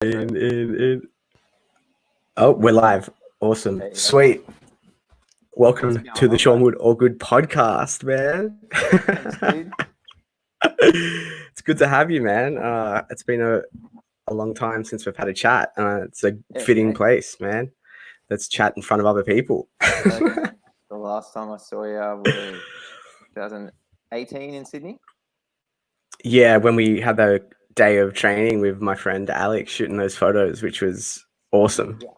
In. Oh, we're live. Awesome. There you go. Sweet. Welcome What's to going the on, Shaun bro? Wood All Good podcast, man. Thanks, dude. It's good to have you, man. It's been a long time since we've had a chat. It's a Yeah, fitting mate. place, man. Let's chat in front of other people. I reckon the last time I saw you was 2018 in Sydney. Yeah, when we had the day of training with my friend Alex shooting those photos, which was awesome. Yeah.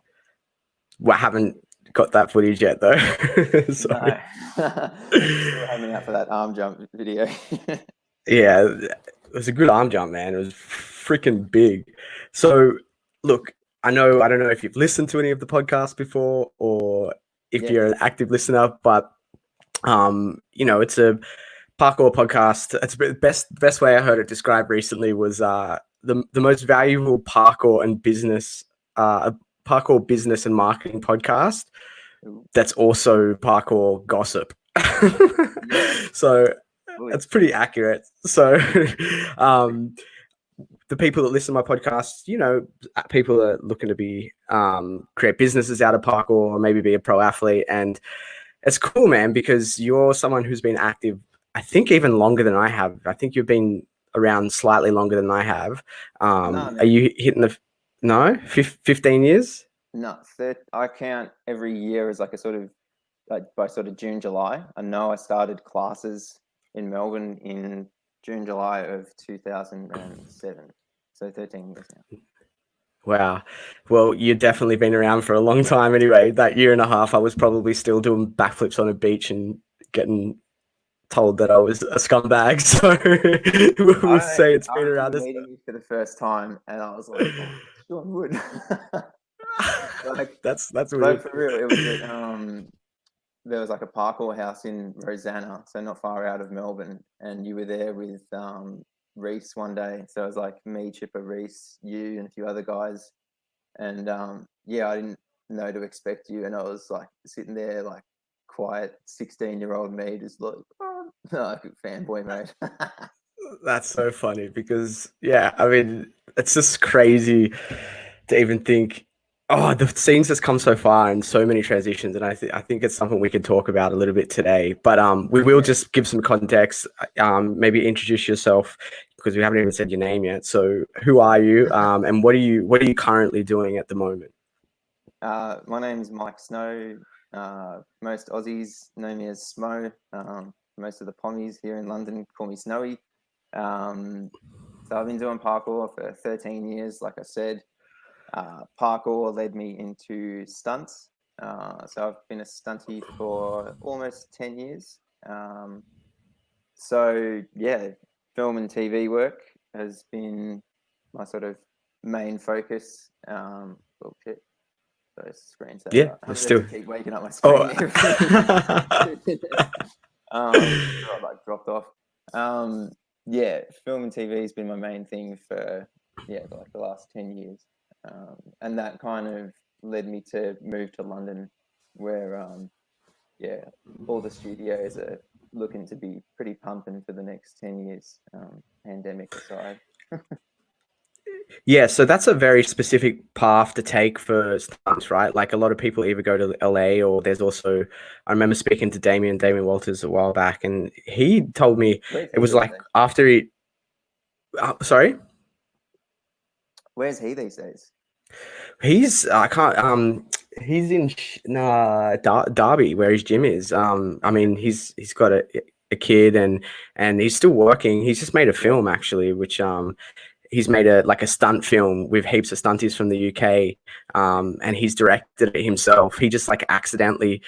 Well, I haven't got that footage yet, though. Sorry. No. Still hanging out for that arm jump video. Yeah, it was a good arm jump, man. It was freaking big. So, look, I don't know if you've listened to any of the podcasts before or if Yeah. you're an active listener, but it's a parkour podcast. It's the best way I heard it described recently was the most valuable parkour business and marketing podcast that's also parkour gossip. Yeah. So Fully. that's pretty accurate. So the people that listen to my podcast, people are looking to be create businesses out of parkour or maybe be a pro athlete. And it's cool, man, because you're someone who's been active, I think, even longer than I have. I think you've been around slightly longer than I have. No, Are man. you hitting 15 years? No, I count every year as like a sort of by sort of June, July. I know I started classes in Melbourne in June, July of 2007. So 13 years now. Wow. Well, you've definitely been around for a long time anyway. That year and a half, I was probably still doing backflips on a beach and getting told that I was a scumbag. So we'll say it's been around remember this. meeting you for the first time, and I was like, "Oh, Shaun Wood." That's But weird. for real, it was at there was like a parkour house in Rosanna, so not far out of Melbourne, and you were there with Reese one day. So it was like me, Chipper, Reese, you, and a few other guys, and I didn't know to expect you, and I was like sitting there like quiet 16-year-old me, just like, oh, like fanboy mode. That's so funny because, yeah, I mean, it's just crazy to even think, oh, the scenes has come so far and so many transitions. And I think it's something we could talk about a little bit today. But we will just give some context, maybe introduce yourself because we haven't even said your name yet. So who are you and what are you currently doing at the moment? My name's Mike Snow. Most Aussies know me as Smo. Most of the pommies here in London call me Snowy. So I've been doing parkour for 13 years, like I said. Parkour led me into stunts. So I've been a stunty for almost 10 years. So yeah, film and TV work has been my sort of main focus. Oh shit. So screensaver. Yeah, I'm still. keep waking up my Oh. screen. I like dropped off. Yeah, film and TV has been my main thing for like the last 10 years, and that kind of led me to move to London, where all the studios are looking to be pretty pumping for the next 10 years, pandemic aside. Yeah, so that's a very specific path to take for stunts, right? Like a lot of people either go to LA or there's also, I remember speaking to Damien Walters a while back, and he told me Where's it he was these like days? after he, sorry, Where's he these days? I can't, he's in Derby where his gym is. I mean, he's got a kid and he's still working. He's just made a film actually, which he's made a stunt film with heaps of stunties from the UK, and he's directed it himself. He just like accidentally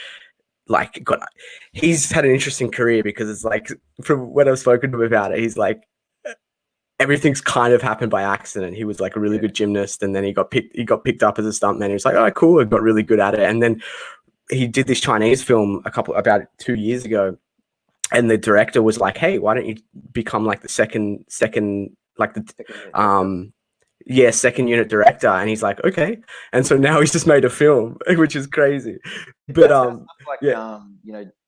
he's had an interesting career because it's like from when I've spoken to him about it, he's like everything's kind of happened by accident. He was like a really good gymnast, and then he got picked up as a stuntman. He was like, oh, cool, I got really good at it, and then he did this Chinese film about 2 years ago, and the director was like, hey, why don't you become like the second like the second unit director? And he's like, okay. And so now he's just made a film, which is crazy. But stuff like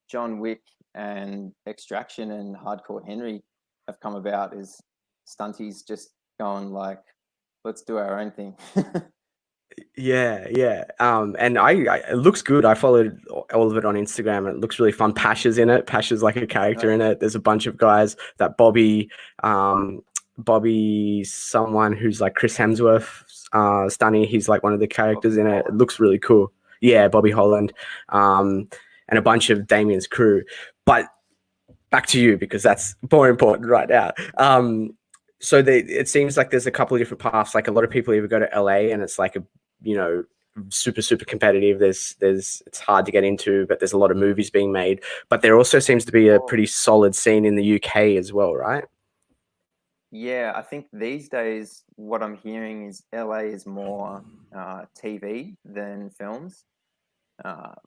John Wick and Extraction and Hardcore Henry have come about as stunties just going like let's do our own thing. Yeah, yeah. And it looks good. I followed all of it on Instagram. And it looks really fun. Pasha's in it. Pasha's like a Oh character in yeah. it. There's a bunch of guys. That Bobby, someone who's like Chris Hemsworth, Stunny. He's like one of the characters Bobby in it. It Holland. looks really cool. Yeah, Bobby Holland, and a bunch of Damien's crew. But back to you because that's more important right now. So it seems like there's a couple of different paths. Like a lot of people either go to LA and it's like a, you know, super competitive. It's hard to get into, but there's a lot of movies being made. But there also seems to be a Oh pretty solid scene in the UK as well, right? yeah, I think these days what I'm hearing is LA is more TV than films.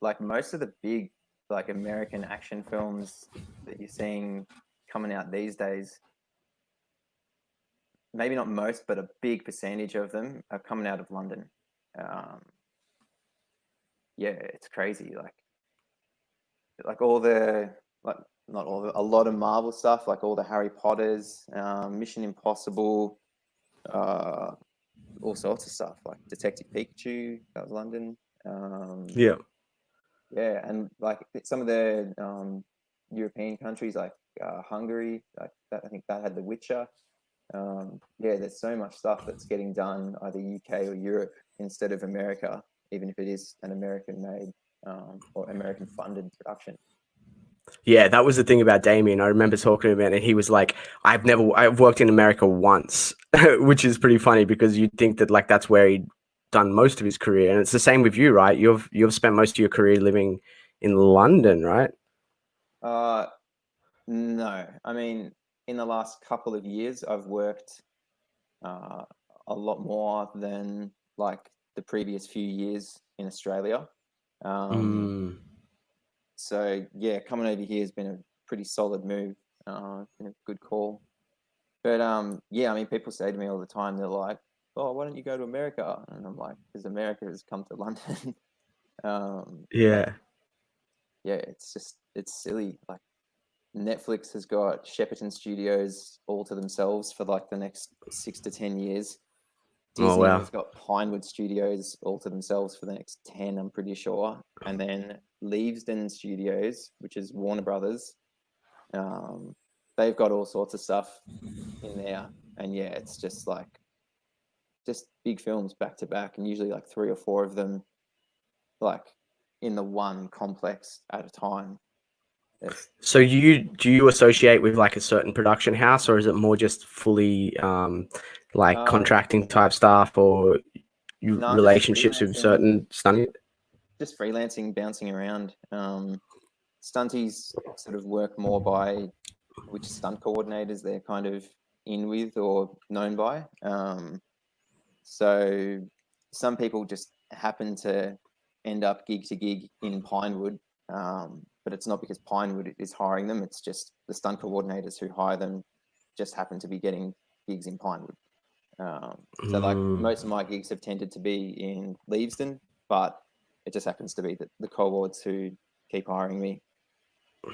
Like most of the big like American action films that you're seeing coming out these days, maybe not most, but a big percentage of them are coming out of London. Um, yeah, it's crazy. Like all the like not all the, a lot of Marvel stuff, like all the Harry Potters, Mission Impossible, uh, all sorts of stuff, like Detective Pikachu, that was London. Um, Yeah. yeah, and like some of the European countries, like Hungary, like that, I think that had The Witcher. Yeah, there's so much stuff that's getting done either UK or Europe instead of America, even if it is an American made or American funded production. Yeah, that was the thing about Damien. I remember talking to him and he was like, I've worked in America once, which is pretty funny because you'd think that like that's where he'd done most of his career. And it's the same with you, right? You've spent most of your career living in London, right? Uh, no, I mean, in the last couple of years, I've worked uh, a lot more than like the previous few years in Australia. Um, Mm, so yeah, coming over here has been a pretty solid move. Been a good call. But yeah, I mean, people say to me all the time, they're like, "Oh, why don't you go to America?" And I'm like, "Because America has come to London." Like, yeah. yeah, it's silly. Like Netflix has got Shepperton Studios all to themselves for like the next 6 to 10 years. Oh, Disney wow. has got Pinewood Studios all to themselves for the next 10, I'm pretty sure. And then Leavesden Studios, which is Warner Brothers, um, they've got all sorts of stuff in there. And yeah, it's just big films back to back, and usually like three or four of them, like in the one complex at a time. It's So do you associate with like a certain production house or is it more just fully like uh, contracting type stuff or no, relationships with certain stunt? just freelancing, bouncing around. Stunties sort of work more by which stunt coordinators they're kind of in with or known by. So some people just happen to end up gig to gig in Pinewood, but it's not because Pinewood is hiring them. It's just the stunt coordinators who hire them just happen to be getting gigs in Pinewood. So like Mm. most of my gigs have tended to be in Leavesden, but it just happens to be that the cohorts who keep hiring me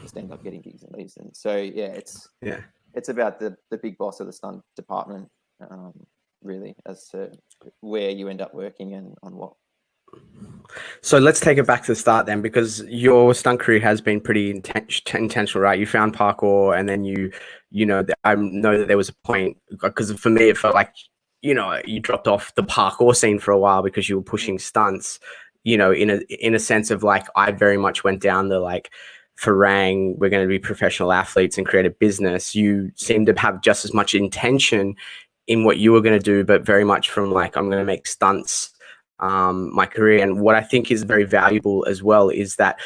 just end up getting gigs in Leavesden. So yeah, Yeah. it's about the big boss of the stunt department, um, really, as to where you end up working and on what. So let's take it back to the start then, because your stunt career has been pretty intentional, right? You found parkour, and then I know that there was a point because for me it felt like, you dropped off the parkour scene for a while because you were Mm. pushing stunts. In a sense of like, I very much went down the like, Farang, we're going to be professional athletes and create a business. You seem to have just as much intention in what you were going to do, but very much from like, I'm going to make stunts my career. And what I think is very valuable as well is that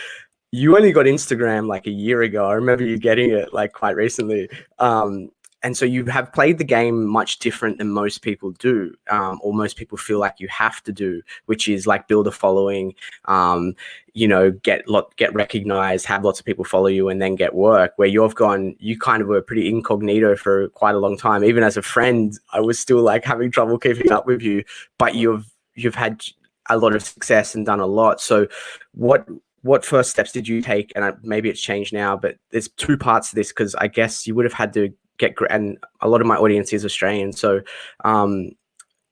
you only got Instagram like a year ago. I remember you getting it like quite recently. And so you have played the game much different than most people do, or most people feel like you have to do, which is like build a following, get recognized, have lots of people follow you, and then get work. Where you kind of were pretty incognito for quite a long time. Even as a friend, I was still like having trouble keeping up with you, but Mm. you've had a lot of success and done a lot. So what first steps did you take? And maybe it's changed now, but there's two parts to this because I guess you would have had to and a lot of my audience is Australian. So, um,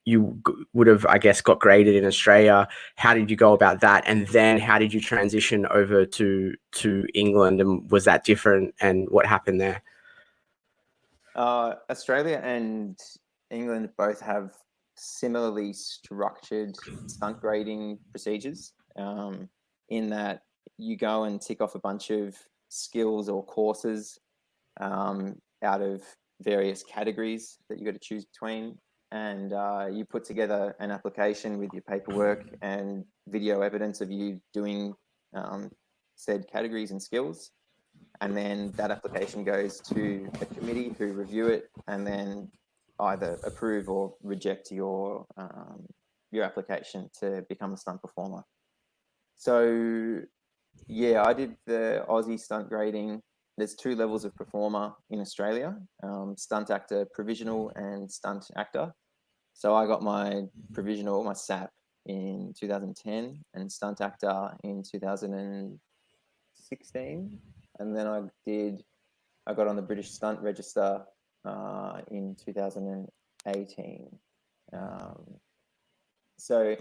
would have, I guess, got graded in Australia. How did you go about that? And then how did you transition over to England? And was that different? And what happened there? Australia and England both have similarly structured stunt grading procedures, in that you go and tick off a bunch of skills or courses out of various categories that you got to choose between, and you put together an application with your paperwork and video evidence of you doing said categories and skills. And then that application goes to a committee who review it and then either approve or reject your application to become a stunt performer. So yeah, I did the Aussie stunt grading. There's two levels of performer in Australia: stunt actor provisional and stunt actor. So I got my provisional, my SAP, in 2010, and stunt actor in 2016. And then I got on the British Stunt Register in 2018. So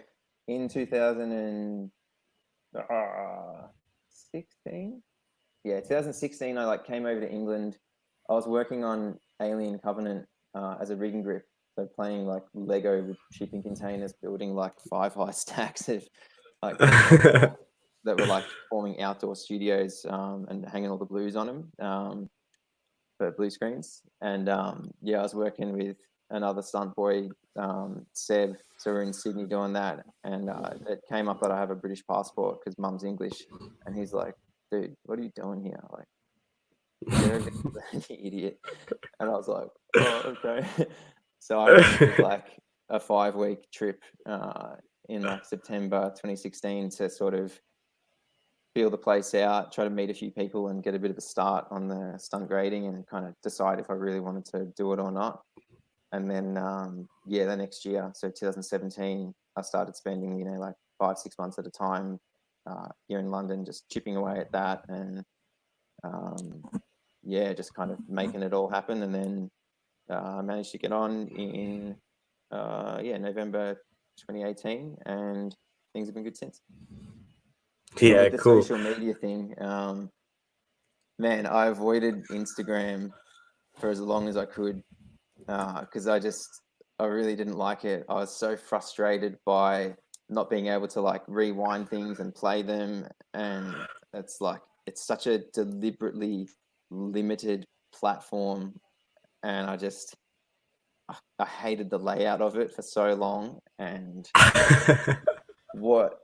in 2016, yeah, 2016, I came over to England. I was working on Alien Covenant as a rigging grip, so playing Lego with shipping containers, building 5 high stacks of that were forming outdoor studios and hanging all the blues on them for blue screens. And yeah, I was working with another stunt boy, Seb. So we're in Sydney doing that, and it came up that I have a British passport because Mum's English, and he's like, "Dude, what are you doing here? Get over here, you idiot!" And I was like, "Oh, okay." So I did a 5-week trip in September 2016 to sort of feel the place out, try to meet a few people and get a bit of a start on the stunt grading and kind of decide if I really wanted to do it or not. And then, yeah, the next year, so 2017, I started spending, 5-6 months at a time here in London, just chipping away at that and, yeah, just kind of making it all happen. And then I managed to get on in, November 2018, and things have been good since. Yeah, With the cool. social media thing, man, I avoided Instagram for as long as I could because I really didn't like it. I was so frustrated by not being able to rewind things and play them, and it's such a deliberately limited platform, and I hated the layout of it for so long. And what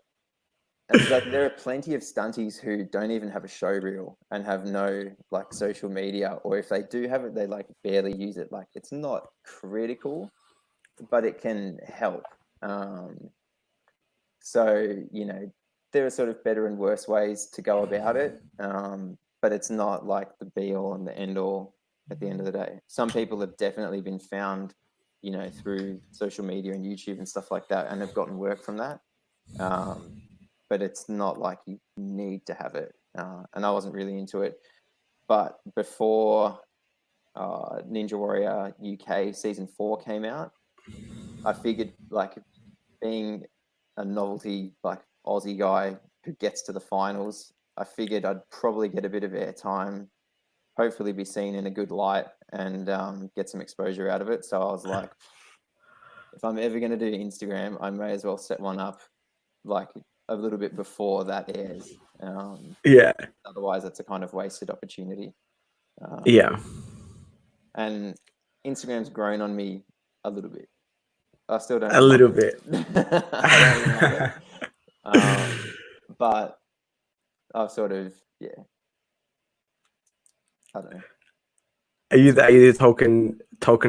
there are plenty of stunties who don't even have a show reel and have no social media, or if they do have it, they barely use it. It's not critical, but it can help. So there are sort of better and worse ways to go about it, but it's not the be all and the end all at the end of the day. Some people have definitely been found, through social media and YouTube and stuff like that, and have gotten work from that. But it's not you need to have it. And I wasn't really into it. But before Ninja Warrior UK season 4 came out, I figured being a novelty Aussie guy who gets to the finals, I figured I'd probably get a bit of airtime, hopefully be seen in a good light, and get some exposure out of it. So I was like, if I'm ever going to do Instagram, I may as well set one up a little bit before that airs. Yeah. Otherwise, that's a kind of wasted opportunity. Yeah. And Instagram's grown on me a little bit. I still don't A love little it. bit. I don't love it. But I've sort of, yeah, I don't know. Are you the token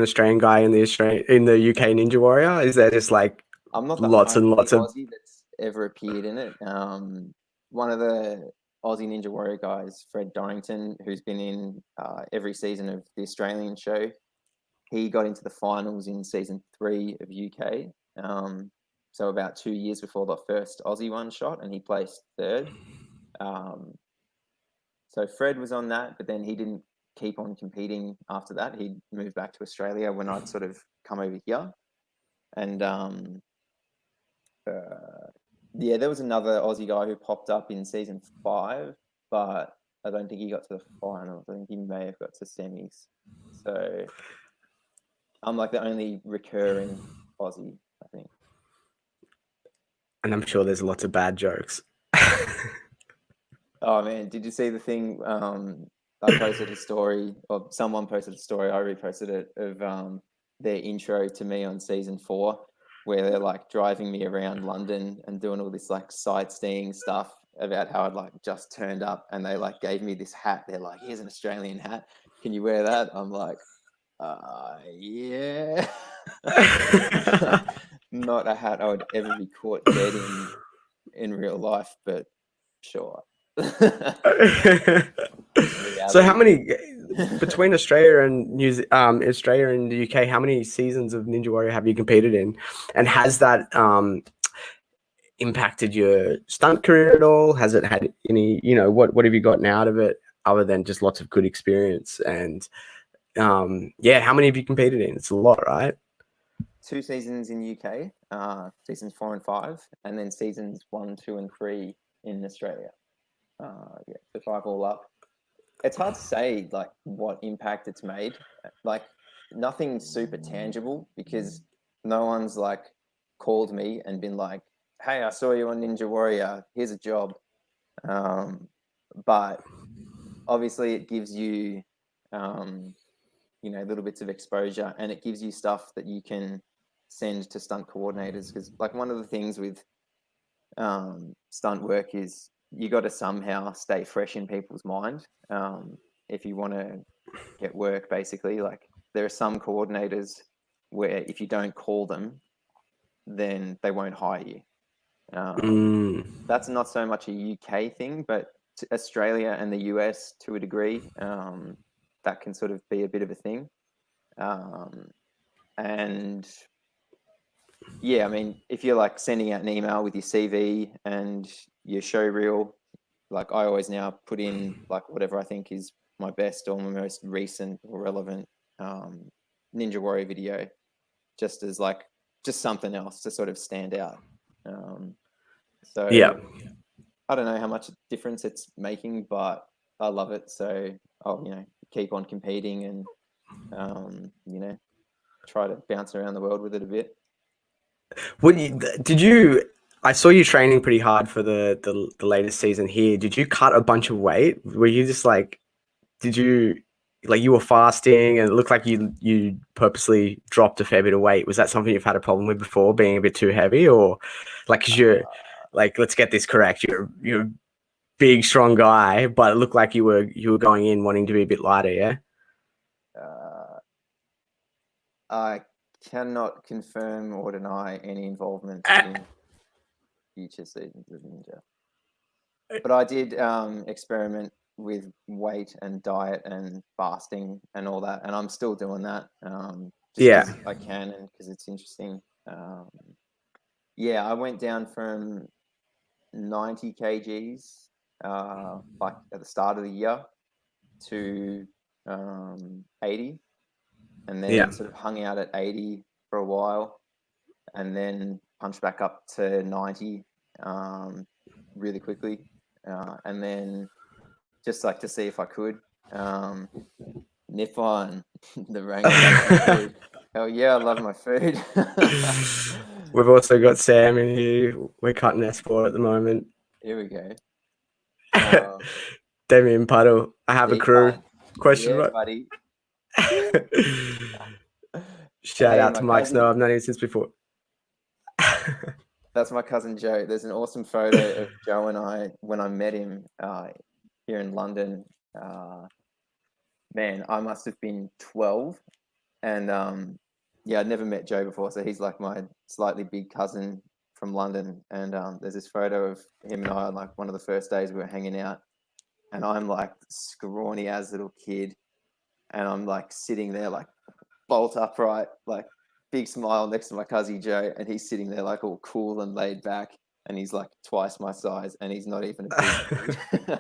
Australian guy in the UK Ninja Warrior? Is there just I'm not the lots and only lots of Aussie that's ever appeared in it. One of the Aussie Ninja Warrior guys, Fred Dorrington, who's been in every season of the Australian show, he got into the finals in season 3 of UK. So about 2 years before the first Aussie one shot, and he placed 3rd. So Fred was on that, but then he didn't keep on competing after that. He moved back to Australia when I'd sort of come over here. And yeah, there was another Aussie guy who popped up in season 5, but I don't think he got to the finals. I think he may have got to semis. So I'm like the only recurring Aussie, I think. And I'm sure there's lots of bad jokes. Oh man, did you see the thing? I posted a story, or someone posted a story. I reposted it of their intro to me on season 4, where they're like driving me around London and doing all this like sightseeing stuff about how I'd like just turned up, and they like gave me this hat. They're like, "Here's an Australian hat. Can you wear that?" I'm like, yeah. Not a hat I would ever be caught dead in real life, but sure. So how Reality. many between Australia and Australia and the UK, how many seasons of Ninja Warrior have you competed in? And has that impacted your stunt career at all? Has it had any, what have you gotten out of it other than just lots of good experience? And yeah, how many have you competed in? It's a lot, right? 2 seasons in UK, seasons 4 and 5, and then seasons 1, 2, and 3 in Australia. Yeah, so 5 all up. It's hard to say like what impact it's made. Like nothing super tangible, because no one's like called me and been like, "Hey, I saw you on Ninja Warrior. Here's a job." But obviously, it gives you, little bits of exposure, and it gives you stuff that you can send to stunt coordinators. Because like one of the things with stunt work is you got to somehow stay fresh in people's mind if you want to get work. Basically, like there are some coordinators where if you don't call them, then they won't hire you. That's not so much a UK thing, but Australia and the US to a degree, that can sort of be a bit of a thing. And yeah, I mean, if you're like sending out an email with your CV and your show reel, like I always now put in like whatever I think is my best or my most recent or relevant Ninja Warrior video, just as like just something else to sort of stand out. So Yeah. I don't know how much difference it's making, but I love it. So I'll keep on competing and try to bounce around the world with it a bit. Did you? I saw you training pretty hard for the latest season here. Did you cut a bunch of weight? Were you just like, did you like you were fasting and it looked like you purposely dropped a fair bit of weight? Was that something you've had a problem with before, being a bit too heavy, or like because you're like, let's get this correct, you're a big strong guy, but it looked like you were going in wanting to be a bit lighter, yeah? I cannot confirm or deny any involvement in future seasons of Ninja. But I did experiment with weight and diet and fasting and all that, and I'm still doing that just because I can and because it's interesting. Yeah, I went down from 90 kgs like at the start of the year to 80, and then sort of hung out at 80 for a while, and then punched back up to 90 really quickly, and then just like to see if I could nip on the Wrangler food. Oh yeah, I love my food. We've also got Sam in here. We're cutting our sport at the moment. Here we go. Damien Puddle. I have a crew. Question mark. Buddy. Shout out to Mike Snow. I've known him since before. That's my cousin Joe. There's an awesome photo of Joe and I when I met him here in London. Man, I must have been 12, and I'd never met Joe before, so he's like my slightly big cousin from London. And there's this photo of him and I on like one of the first days we were hanging out, and I'm like scrawny as little kid, and I'm like sitting there like bolt upright, like big smile next to my cousin Joe, and he's sitting there like all cool and laid back, and he's like twice my size, and he's not even a big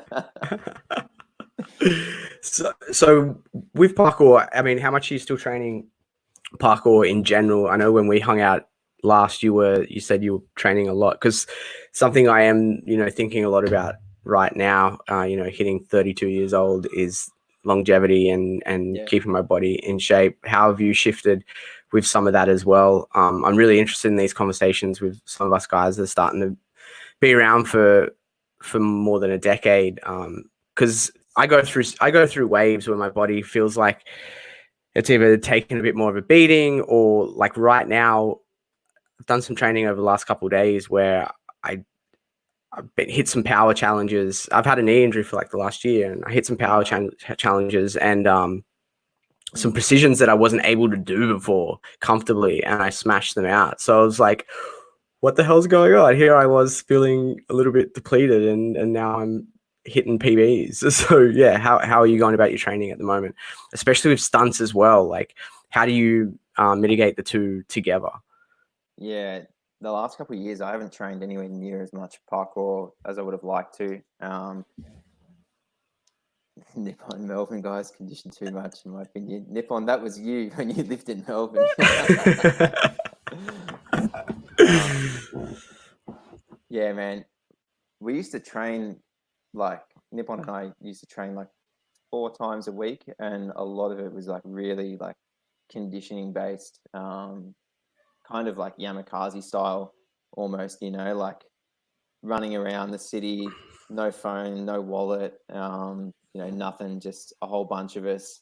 So with parkour, I mean, how much are you still training parkour in general? I know when we hung out last you said you were training a lot, because something I am, thinking a lot about right now, hitting 32 years old, is longevity and Yeah. keeping my body in shape. How have you shifted with some of that as well? I'm really interested in these conversations with some of us guys that are starting to be around for more than a decade. Because I go through waves where my body feels like it's either taking a bit more of a beating, or like right now, I've done some training over the last couple of days where I I've hit some power challenges. I've had a knee injury for like the last year, and I hit some power Right. challenges and some Mm. precisions that I wasn't able to do before comfortably, and I smashed them out. So I was like, what the hell's going on? Here I was feeling a little bit depleted, and now I'm hitting PBs. So yeah, how are you going about your training at the moment, especially with stunts as well? Like, how do you mitigate the two together? Yeah, the last couple of years, I haven't trained anywhere near as much parkour as I would have liked to. Nippon Melbourne guys condition too much, in my opinion. Nippon, that was you when you lived in Melbourne. um, yeah, man. We used to train like Nippon and I used to train like 4 times a week, and a lot of it was like really like conditioning based, kind of like Yamakasi style almost, like running around the city, no phone, no wallet, nothing, just a whole bunch of us,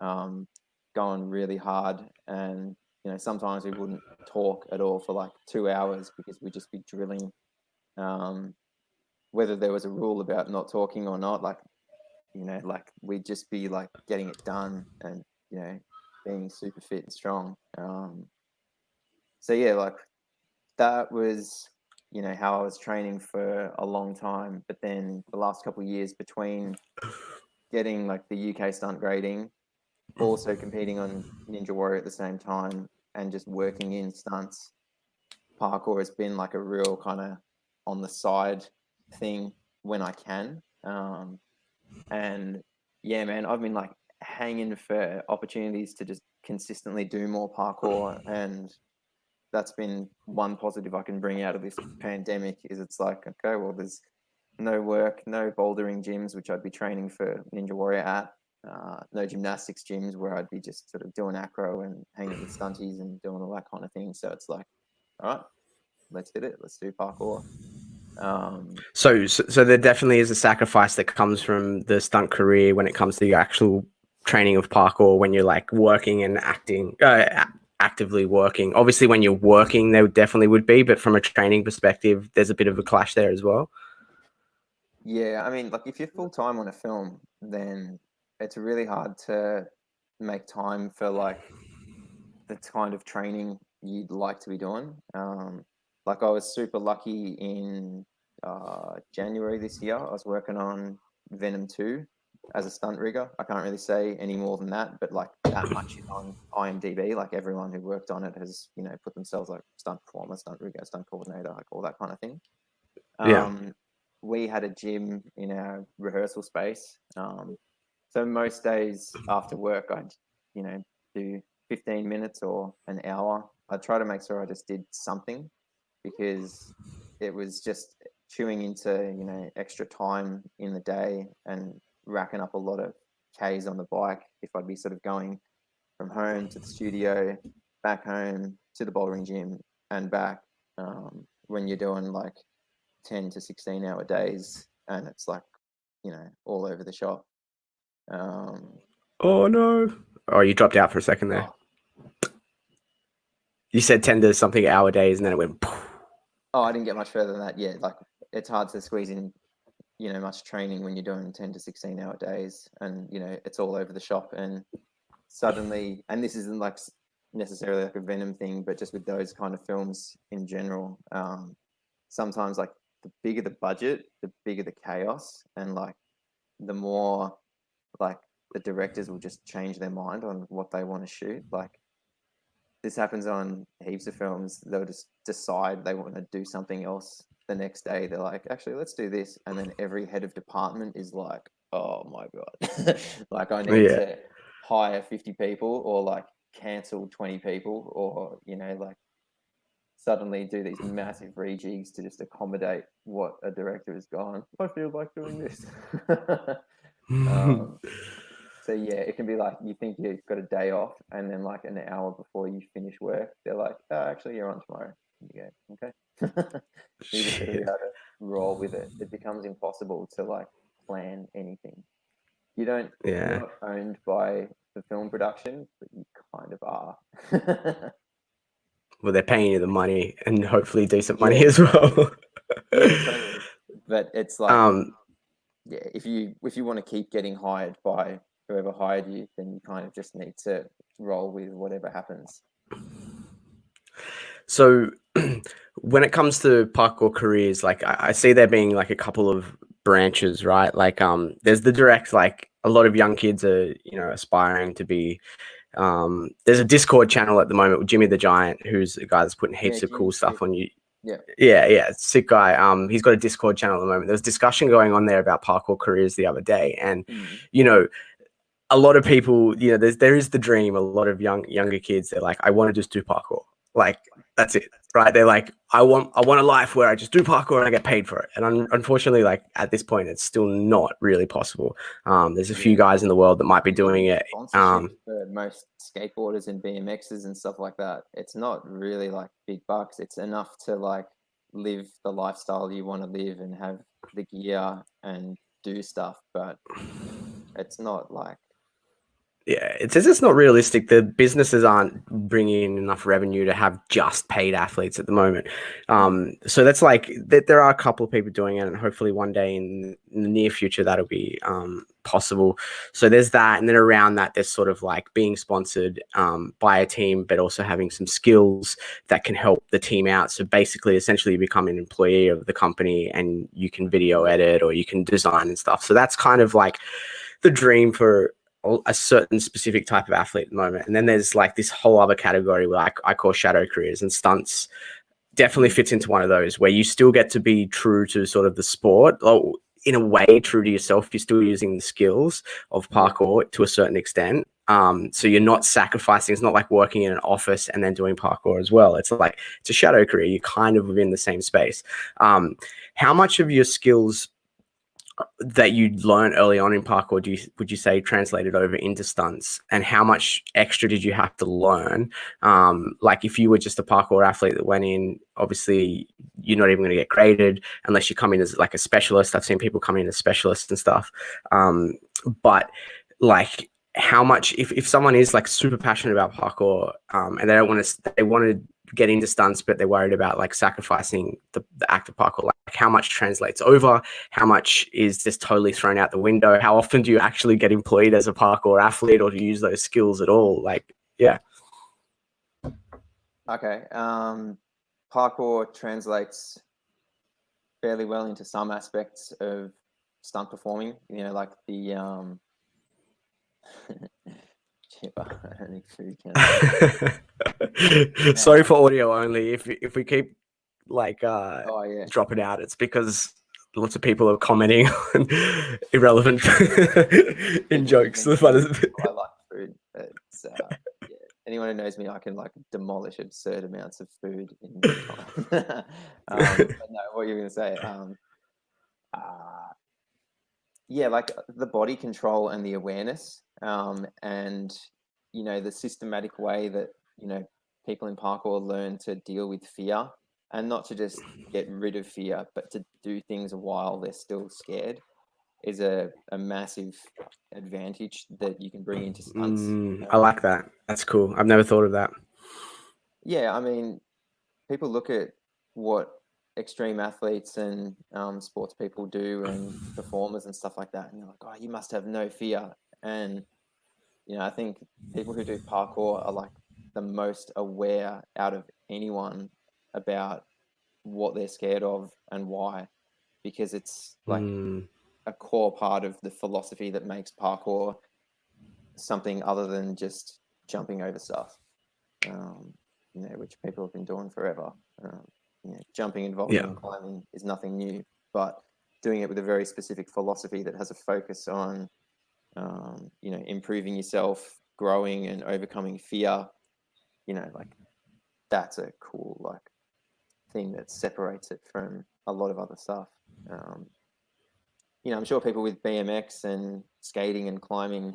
um, going really hard. And, sometimes we wouldn't talk at all for like 2 hours because we'd just be drilling. Um, whether there was a rule about not talking or not, like we'd just be like getting it done and, being super fit and strong. So yeah, like that was how I was training for a long time. But then the last couple of years, between getting like the UK stunt grading, also competing on Ninja Warrior at the same time, and just working in stunts, parkour has been like a real kind of on the side thing when I can. And yeah, man, I've been like hanging for opportunities to just consistently do more parkour. And that's been one positive I can bring out of this pandemic, is it's like, okay, well, there's no work, no bouldering gyms, which I'd be training for Ninja Warrior at, no gymnastics gyms where I'd be just sort of doing acro and hanging with stunties and doing all that kind of thing. So it's like, all right, let's hit it. Let's do parkour. Um, So there definitely is a sacrifice that comes from the stunt career when it comes to the actual training of parkour, when you're like working and acting, actively working. Obviously, when you're working, there definitely would be, but from a training perspective, there's a bit of a clash there as well. yeah, I mean, like if you're full time on a film, then it's really hard to make time for like the kind of training you'd like to be doing. Like I was super lucky in January this year. I was working on Venom 2 as a stunt rigger. I can't really say any more than that, but like that much is on IMDb. Like everyone who worked on it has, put themselves like stunt performer, stunt rigger, stunt coordinator, like all that kind of thing. Yeah. We had a gym in our rehearsal space. So most days after work, I'd, do 15 minutes or an hour. I'd try to make sure I just did something, because it was just chewing into, extra time in the day and racking up a lot of Ks on the bike if I'd be sort of going from home to the studio, back home to the bouldering gym and back, when you're doing like 10 to 16-hour days, and it's like, all over the shop. Um, Oh no. Oh, you dropped out for a second there. oh, You said 10 to something hour days, and then it went. Poof. oh, I didn't get much further than that. Yeah, like it's hard to squeeze in, much training when you're doing 10 to 16-hour days, and it's all over the shop. And suddenly, and this isn't like necessarily like a Venom thing, but just with those kind of films in general, sometimes like the bigger the budget, the bigger the chaos, and like the more like the directors will just change their mind on what they want to shoot. Like this happens on heaps of films. They'll just decide they want to do something else the next day. They're like, actually, let's do this. And then every head of department is like, oh my God, like I need Yeah. to hire 50 people or like cancel 20 people, or, like suddenly do these massive rejigs to just accommodate what a director has gone. I feel like doing this. um, so yeah, it can be like you think you've got a day off, and then like an hour before you finish work, they're like, "Oh, actually, you're on tomorrow." And you go, "Okay." You just got to be Shit. able to roll with it. It becomes impossible to like plan anything. You're Yeah. not owned by the film production, but you kind of are. Well, they're paying you the money and hopefully decent Yeah, money as exactly. well. Yeah, totally. But it's like, um, yeah, if you want to keep getting hired by whoever hired you, then you kind of just need to roll with whatever happens. so when it comes to parkour careers, like I see there being like a couple of branches, right? Like there's the direct, like a lot of young kids are, aspiring to be. There's a Discord channel at the moment with Jimmy the Giant, who's a guy that's putting Yeah, heaps of cool Jimmy's stuff sick. on you. Yeah. Yeah, sick guy. He's got a Discord channel at the moment. There was discussion going on there about parkour careers the other day, and Mm. you know, a lot of people, there is the dream. A lot of younger kids, they're like, I want to just do parkour. Like that's it, right? They're like, I want a life where I just do parkour and I get paid for it. And unfortunately, like at this point, it's still not really possible. There's a few Yeah. guys in the world that might be doing Even it. sponsorship for most skateboarders and BMXs and stuff like that, it's not really like big bucks. It's enough to like live the lifestyle you want to live and have the gear and do stuff, but it's not like, Yeah, it's just not realistic. The businesses aren't bringing in enough revenue to have just paid athletes at the moment. So that's like there are a couple of people doing it, and hopefully one day in the near future that'll be possible. So there's that, and then around that, there's sort of like being sponsored by a team, but also having some skills that can help the team out. So basically, essentially, you become an employee of the company, and you can video edit or you can design and stuff. So that's kind of like the dream for a certain specific type of athlete at the moment. And then there's like this whole other category where I call shadow careers, and stunts definitely fits into one of those where you still get to be true to sort of the sport, or in a way true to yourself. You're still using the skills of parkour to a certain extent. So you're not sacrificing. It's not like working in an office and then doing parkour as well. It's like it's a shadow career. You're kind of within the same space. How much of your skills that you learned early on in parkour would you say translated over into stunts, and how much extra did you have to learn? Like if you were just a parkour athlete that went in, obviously you're not even going to get graded unless you come in as like a specialist. I've seen people come in as specialists and stuff. But like how much, if someone is like super passionate about parkour, and they want to get into stunts, but they're worried about like sacrificing the act of parkour, like how much translates over, how much is just totally thrown out the window, how often do you actually get employed as a parkour athlete or do you use those skills at all? Like, yeah. okay. Parkour translates fairly well into some aspects of stunt performing, like the chipper only food Sorry for audio only. If we keep like oh yeah, dropping out, it's because lots of people are commenting on irrelevant in people jokes. even know But I like food. It's yeah. Anyone who knows me, I can like demolish absurd amounts of food in no time. But no, what you're gonna say? Uh, yeah, like the body control and the awareness, and the systematic way that people in parkour learn to deal with fear, and not to just get rid of fear, but to do things while they're still scared, is a massive advantage that you can bring into stunts. I like that. That's cool. I've never thought of that. Yeah, I mean, people look at what extreme athletes and sports people do and performers and stuff like that, and they're like, "Oh, you must have no fear." And I think people who do parkour are like the most aware out of anyone about what they're scared of and why, because it's like a core part of the philosophy that makes parkour something other than just jumping over stuff, which people have been doing forever. Jumping and vaulting Yeah. and climbing is nothing new, but doing it with a very specific philosophy that has a focus on, improving yourself, growing and overcoming fear, like that's a cool, like thing that separates it from a lot of other stuff. I'm sure people with BMX and skating and climbing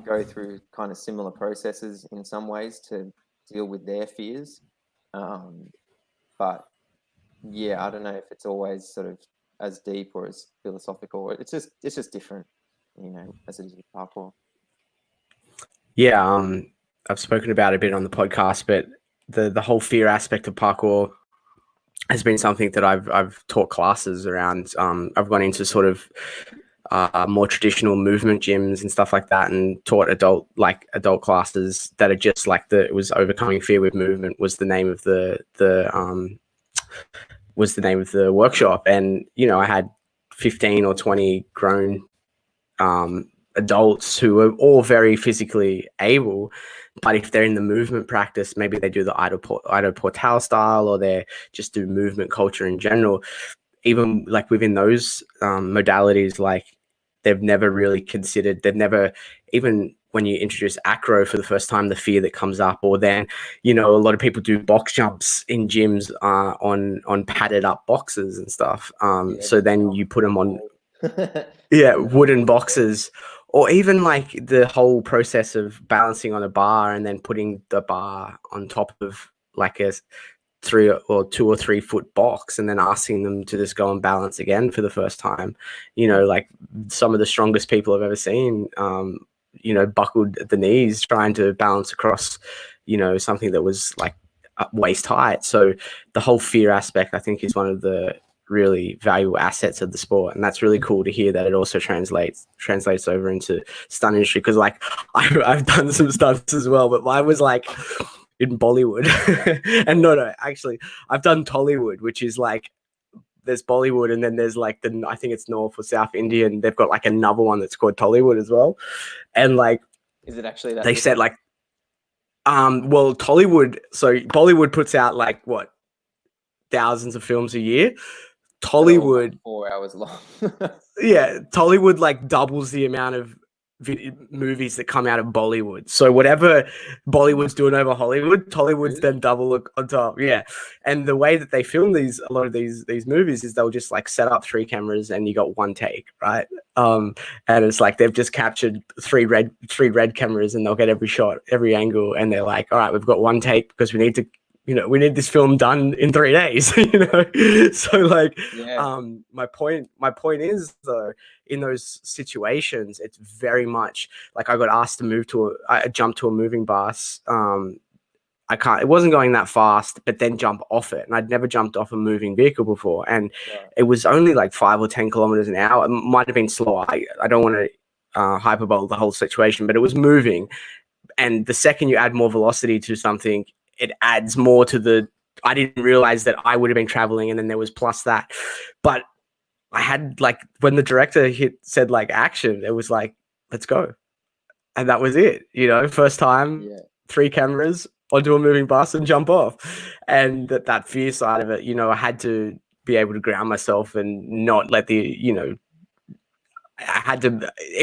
go through kind of similar processes in some ways to deal with their fears. But yeah, I don't know if it's always sort of as deep or as philosophical. It's just different, as it is with parkour. Yeah, I've spoken about it a bit on the podcast, but the whole fear aspect of parkour has been something that I've taught classes around. I've gone into sort of more traditional movement gyms and stuff like that, and taught adult classes that are just like it was overcoming fear with movement was the name of the workshop. And I had 15 or 20 grown adults who are all very physically able, but if they're in the movement practice, maybe they do the Ido Portal style, or they just do movement culture in general. Even like within those modalities, like they've never even when you introduce acro for the first time, the fear that comes up, or then a lot of people do box jumps in gyms on padded up boxes and stuff. So then you put them on wooden boxes, or even like the whole process of balancing on a bar and then putting the bar on top of like a 2 or 3 foot box, and then asking them to just go and balance again for the first time. Like some of the strongest people I've ever seen, buckled at the knees trying to balance across, something that was like waist height. So the whole fear aspect, I think, is one of the really valuable assets of the sport, and that's really cool to hear that it also translates over into stunt industry, because like I've done some stunts as well, but mine was like in Bollywood. And no, actually I've done Tollywood, which is like there's Bollywood, and then there's like I think it's North or South India, and they've got like another one that's called Tollywood as well. And like, is it actually that they different? said like well, Tollywood, so Bollywood puts out like what, thousands of films a year. Tollywood, like 4 hours long. yeah, Tollywood like doubles the amount of movies that come out of Bollywood. So whatever Bollywood's doing over Hollywood, Tollywood's then double on top. Yeah. And the way that they film a lot of these movies is they'll just like set up 3 cameras and you got 1 take, right? And it's like they've just captured 3 red cameras, and they'll get every shot, every angle, and they're like, all right, we've got 1 take because we need to, we need this film done in 3 days. So like, my point is, though, in those situations, it's very much like I got asked to I jumped to a moving bus. It wasn't going that fast, but then jump off it. And I'd never jumped off a moving vehicle before. And it was only like 5 or 10 kilometers an hour. It might have been slower. I don't want to hyperbole the whole situation, but it was moving. And the second you add more velocity to something, it adds more to I didn't realize that I would have been traveling, and then there was plus that. But I had like, when the director said like action, it was like, let's go. And that was it, first time, 3 cameras onto a moving bus and jump off. And that fear side of it, I had to be able to ground myself and not let it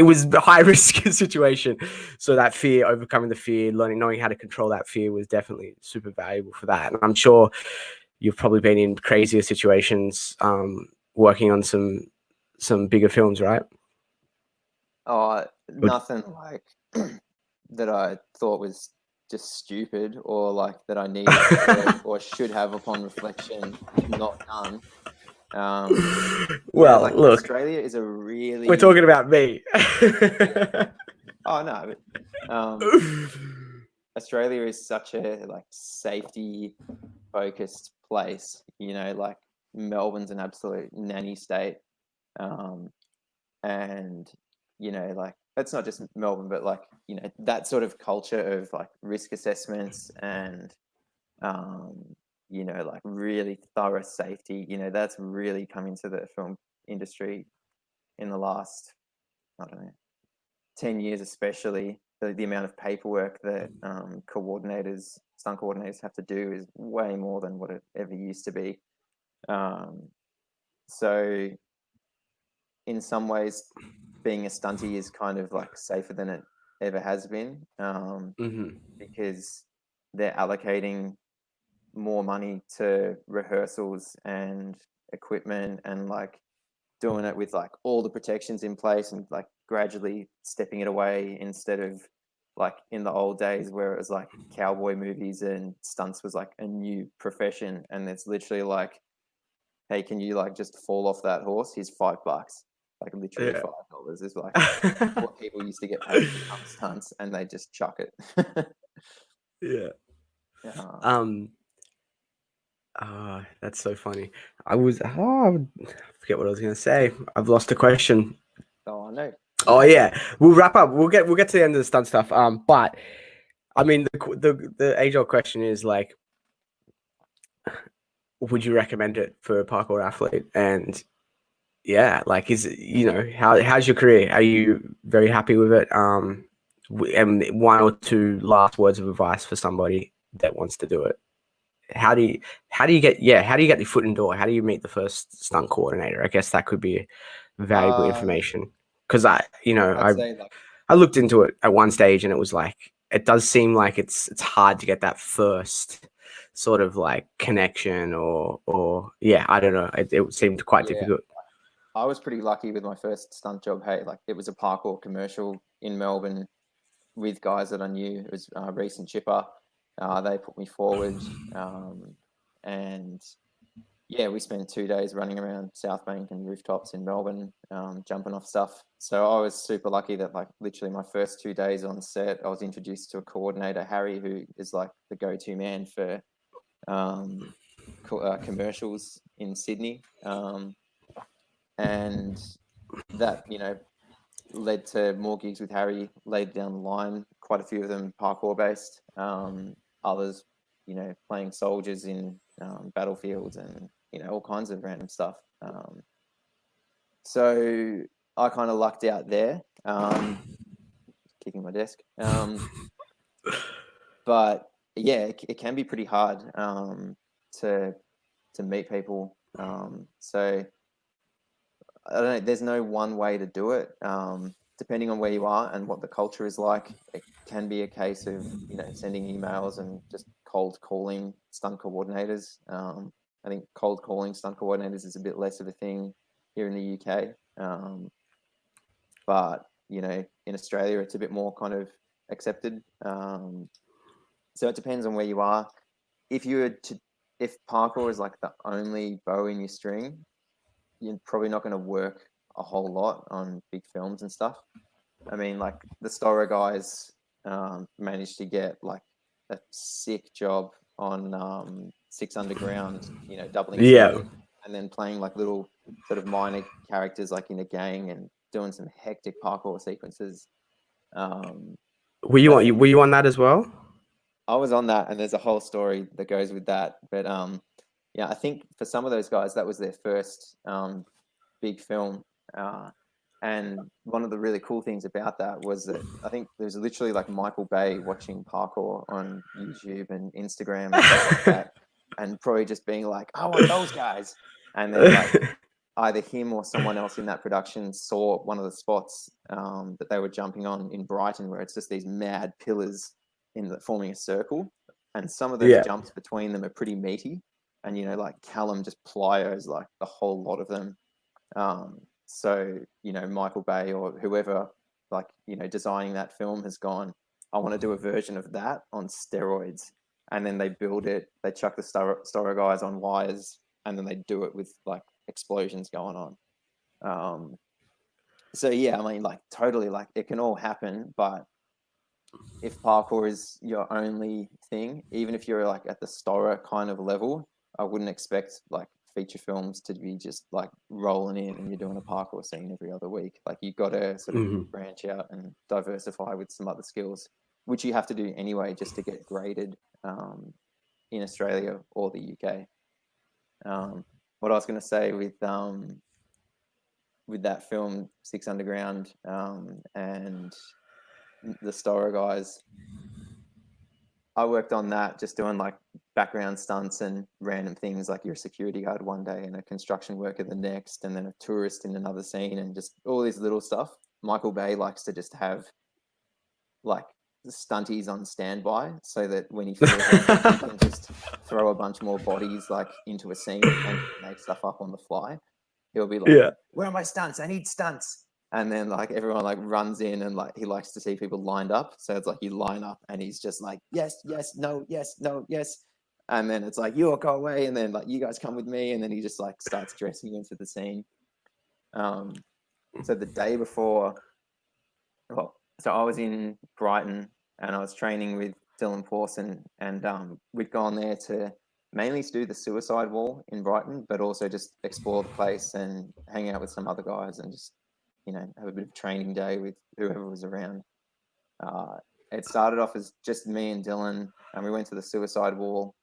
was a high risk situation. So that fear, overcoming the fear, knowing how to control that fear was definitely super valuable for that. And I'm sure you've probably been in crazier situations, working on some bigger films, right? Oh, nothing like that I thought was just stupid, or like that I needed to, or should have upon reflection not done. Well, like look, Australia is a really... We're talking about me. Oh no, but, Australia is such a like safety focused place. Like Melbourne's an absolute nanny state, and like that's not just Melbourne, but like that sort of culture of like risk assessments and like really thorough safety. That's really come into the film industry in the last, I don't know, 10 years, especially. The amount of paperwork that stunt coordinators have to do is way more than what it ever used to be. So in some ways, being a stuntie is kind of like safer than it ever has been, because they're allocating more money to rehearsals and equipment, and like doing it with like all the protections in place, and like gradually stepping it away, instead of like in the old days where it was like cowboy movies and stunts was like a new profession, and it's literally like, hey, can you like just fall off that horse? Here's $5. Like literally Yeah. $5 is like what people used to get paid to become stunts, and they just chuck it. Yeah. Yeah. Um. That's so funny. I forget what I was gonna say. I've lost the question. Oh, I know. Oh yeah, we'll wrap up. We'll get to the end of the stunt stuff. But I mean, the age old question is like, would you recommend it for a parkour athlete? And yeah, like, is how's your career? Are you very happy with it? And one or two last words of advice for somebody that wants to do it. How do you get your foot in the door? How do you meet the first stunt coordinator? I guess that could be valuable uh information, because I you know I'd I say like, I looked into it at one stage, and it was like, it does seem like it's hard to get that first sort of like connection, or yeah, I don't know. It seemed quite yeah, difficult. I was pretty lucky with my first stunt job. Hey, like it was a parkour commercial in Melbourne with guys that I knew. It was Reese and Chipper. They put me forward, and yeah, we spent 2 days running around South Bank and rooftops in Melbourne, jumping off stuff. So I was super lucky that like literally my first 2 days on set, I was introduced to a coordinator, Harry, who is like the go-to man for um, commercials in Sydney, and that led to more gigs with Harry later down the line. Quite a few of them parkour based. Others, playing soldiers in battlefields, and all kinds of random stuff. So I kind of lucked out there, kicking my desk. But yeah, it can be pretty hard to meet people. So I don't know. There's no one way to do it. Depending on where you are and what the culture is like, it can be a case of sending emails and just cold calling stunt coordinators. I think cold calling stunt coordinators is a bit less of a thing here in the UK, but in Australia it's a bit more kind of accepted. So it depends on where you are. If parkour is like the only bow in your string, you're probably not going to work a whole lot on big films and stuff. I mean, like the Stora guys managed to get like a sick job on Six Underground, doubling Yeah. steroids, and then playing like little sort of minor characters like in a gang, and doing some hectic parkour sequences. Um, Were you that on? Were you on that as well? I was on that, and there's a whole story that goes with that. But yeah, I think for some of those guys, that was their first big film. And one of the really cool things about that was that I think there's literally like Michael Bay watching parkour on YouTube and Instagram and stuff like that, and probably just being like, "I want those guys," and then like either him or someone else in that production saw one of the spots that they were jumping on in Brighton, where it's just these mad pillars forming a circle, and some of those Yeah. jumps between them are pretty meaty, and like Callum just plyos like the whole lot of them. So Michael Bay or whoever like designing that film has gone, I want to do a version of that on steroids, and then they build it. They chuck the Storo guys on wires, and then they do it with like explosions going on. So yeah, I mean, like totally, like it can all happen, but if parkour is your only thing, even if you're like at the Stora kind of level, I wouldn't expect like feature films to be just like rolling in and you're doing a parkour scene every other week. Like you've got to sort of Mhm. branch out and diversify with some other skills, which you have to do anyway just to get graded in Australia or the UK. What I was going to say with that film Six Underground and the Stora guys, I worked on that just doing like background stunts and random things, like you're a security guard one day and a construction worker the next, and then a tourist in another scene, and just all this little stuff. Michael Bay likes to just have like stunties on standby so that when he feels like it, he can just throw a bunch more bodies like into a scene and make stuff up on the fly. He'll be like, Yeah. "Where are my stunts? I need stunts." And then like everyone like runs in and like he likes to see people lined up. So it's like you line up and he's just like, "Yes, yes, no, yes, no, yes." And then it's like, "You go away," and then like, "You guys come with me," and then he just like starts dressing you into the scene. So the day before, well, so I was in Brighton and I was training with Dylan Pawson, and we'd gone there to mainly do the suicide wall in Brighton, but also just explore the place and hang out with some other guys and just, you know, have a bit of training day with whoever was around. It started off as just me and Dylan, and we went to the suicide wall.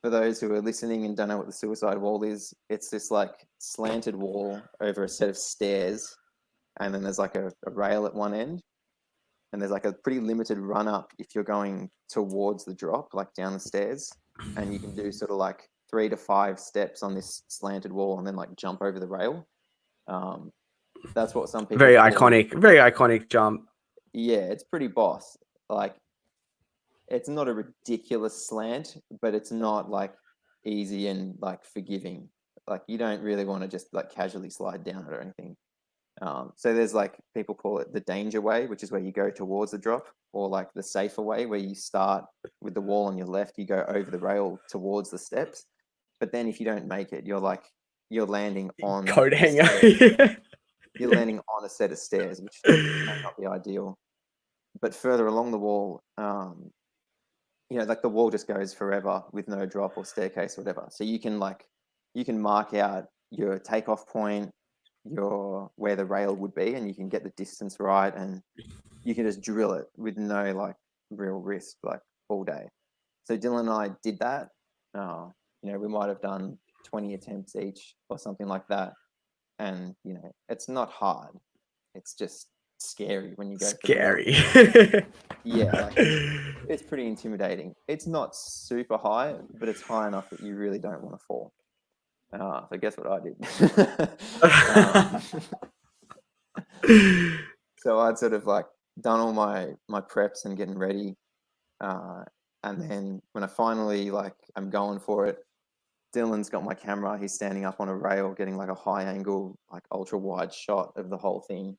For those who are listening and don't know what the suicide wall is, it's this like slanted wall over a set of stairs, and then there's like a rail at one end, and there's like a pretty limited run up if you're going towards the drop, like down the stairs, and you can do sort of like 3 to 5 steps on this slanted wall and then like jump over the rail. That's what some people Very call, very iconic jump. yeah, it's pretty boss. Like, it's not a ridiculous slant, but it's not like easy and like forgiving. Like, you don't really want to just like casually slide down it or anything. So there's like, people call it the danger way, which is where you go towards the drop, or like the safer way where you start with the wall on your left, you go over the rail towards the steps. But then if you don't make it, you're landing on Coat the hanger. stairs. You're landing on a set of stairs, which may not be ideal. But further along the wall, you know, like the wall just goes forever with no drop or staircase or whatever. So you can mark out your takeoff point, your where the rail would be, and you can get the distance right, and you can just drill it with no like real risk, like all day. So Dylan and I did that. You know, we might have done 20 attempts each or something like that. And you know, it's not hard. It's just scary when you go Scary. for the drop. Yeah, like it's pretty intimidating. It's not super high, but it's high enough that you really don't want to fall. So guess what I did? So I'd sort of like done all my preps and getting ready, and then when I finally like I'm going for it, Dylan's got my camera. He's standing up on a rail, getting like a high angle, like ultra wide shot of the whole thing.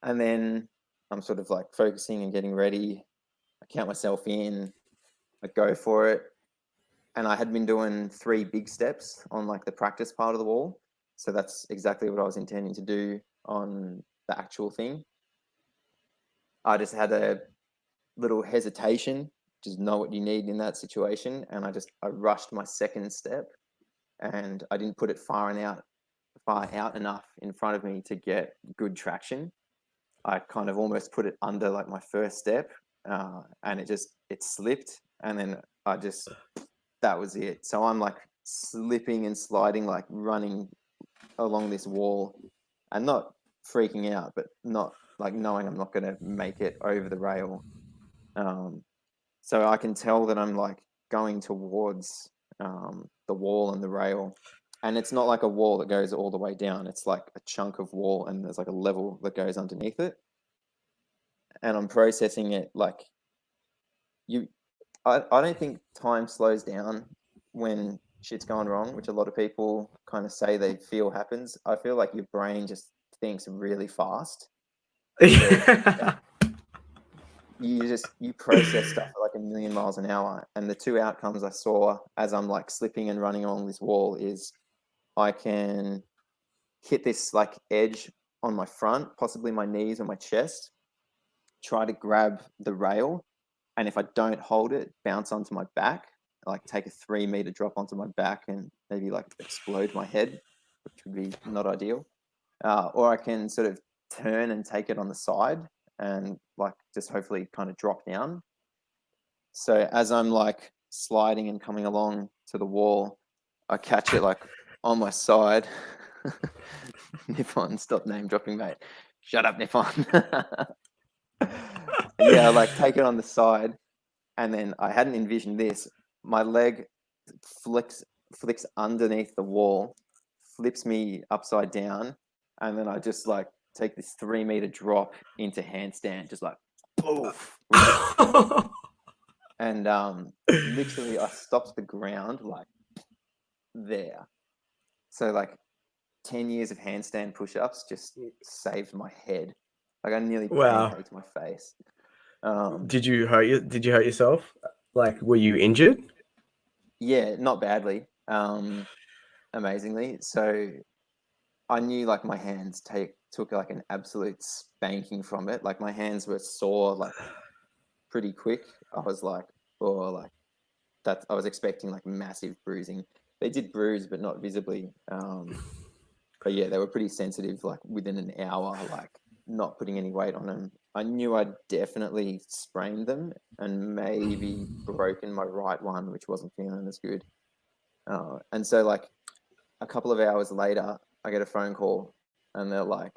And then I'm sort of like focusing and getting ready. I count myself in, I go for it. And I had been doing 3 big steps on like the practice part of the wall. So that's exactly what I was intending to do on the actual thing. I just had a little hesitation, just know what you need in that situation. And I rushed my second step, and I didn't put it far out enough in front of me to get good traction. I kind of almost put it under like my first step, and it slipped, and then that was it. So I'm like slipping and sliding, like running along this wall, and not freaking out, but not like knowing I'm not going to make it over the rail. So I can tell that I'm like going towards the wall and the rail, and it's not like a wall that goes all the way down. It's like a chunk of wall, and there's like a level that goes underneath it. And I'm processing it like I don't think time slows down when shit's gone wrong, which a lot of people kind of say they feel happens. I feel like your brain just thinks really fast. Yeah. You process stuff at like 1,000,000 miles an hour. And the 2 outcomes I saw as I'm like slipping and running along this wall is I can hit this like edge on my front, possibly my knees or my chest, try to grab the rail, and if I don't hold it, bounce onto my back, like take a 3-meter drop onto my back and maybe like explode my head, which would be not ideal. Or I can sort of turn and take it on the side and like just hopefully kind of drop down. So as I'm like sliding and coming along to the wall, I catch it like on my side. Nippon, stop name dropping, mate. Shut up, Nippon. Yeah, I like take it on the side, and then I hadn't envisioned this. My leg flicks underneath the wall, flips me upside down, and then I just like take this 3-meter drop into handstand, just like poof. And literally I stopped the ground like there. So like 10 years of handstand push-ups just saved my head. Like I nearly Wow. pancaked my face. Did you hurt yourself? Like, were you injured? Yeah, not badly. Amazingly. So I knew like my hands took like an absolute spanking from it. Like my hands were sore like pretty quick. I was like, oh, like that. I was expecting like massive bruising. They did bruise, but not visibly. But yeah, they were pretty sensitive. Like within an hour, like not putting any weight on them. I knew I'd definitely sprained them and maybe broken my right one, which wasn't feeling as good. And so like a couple of hours later, I get a phone call, and they're like,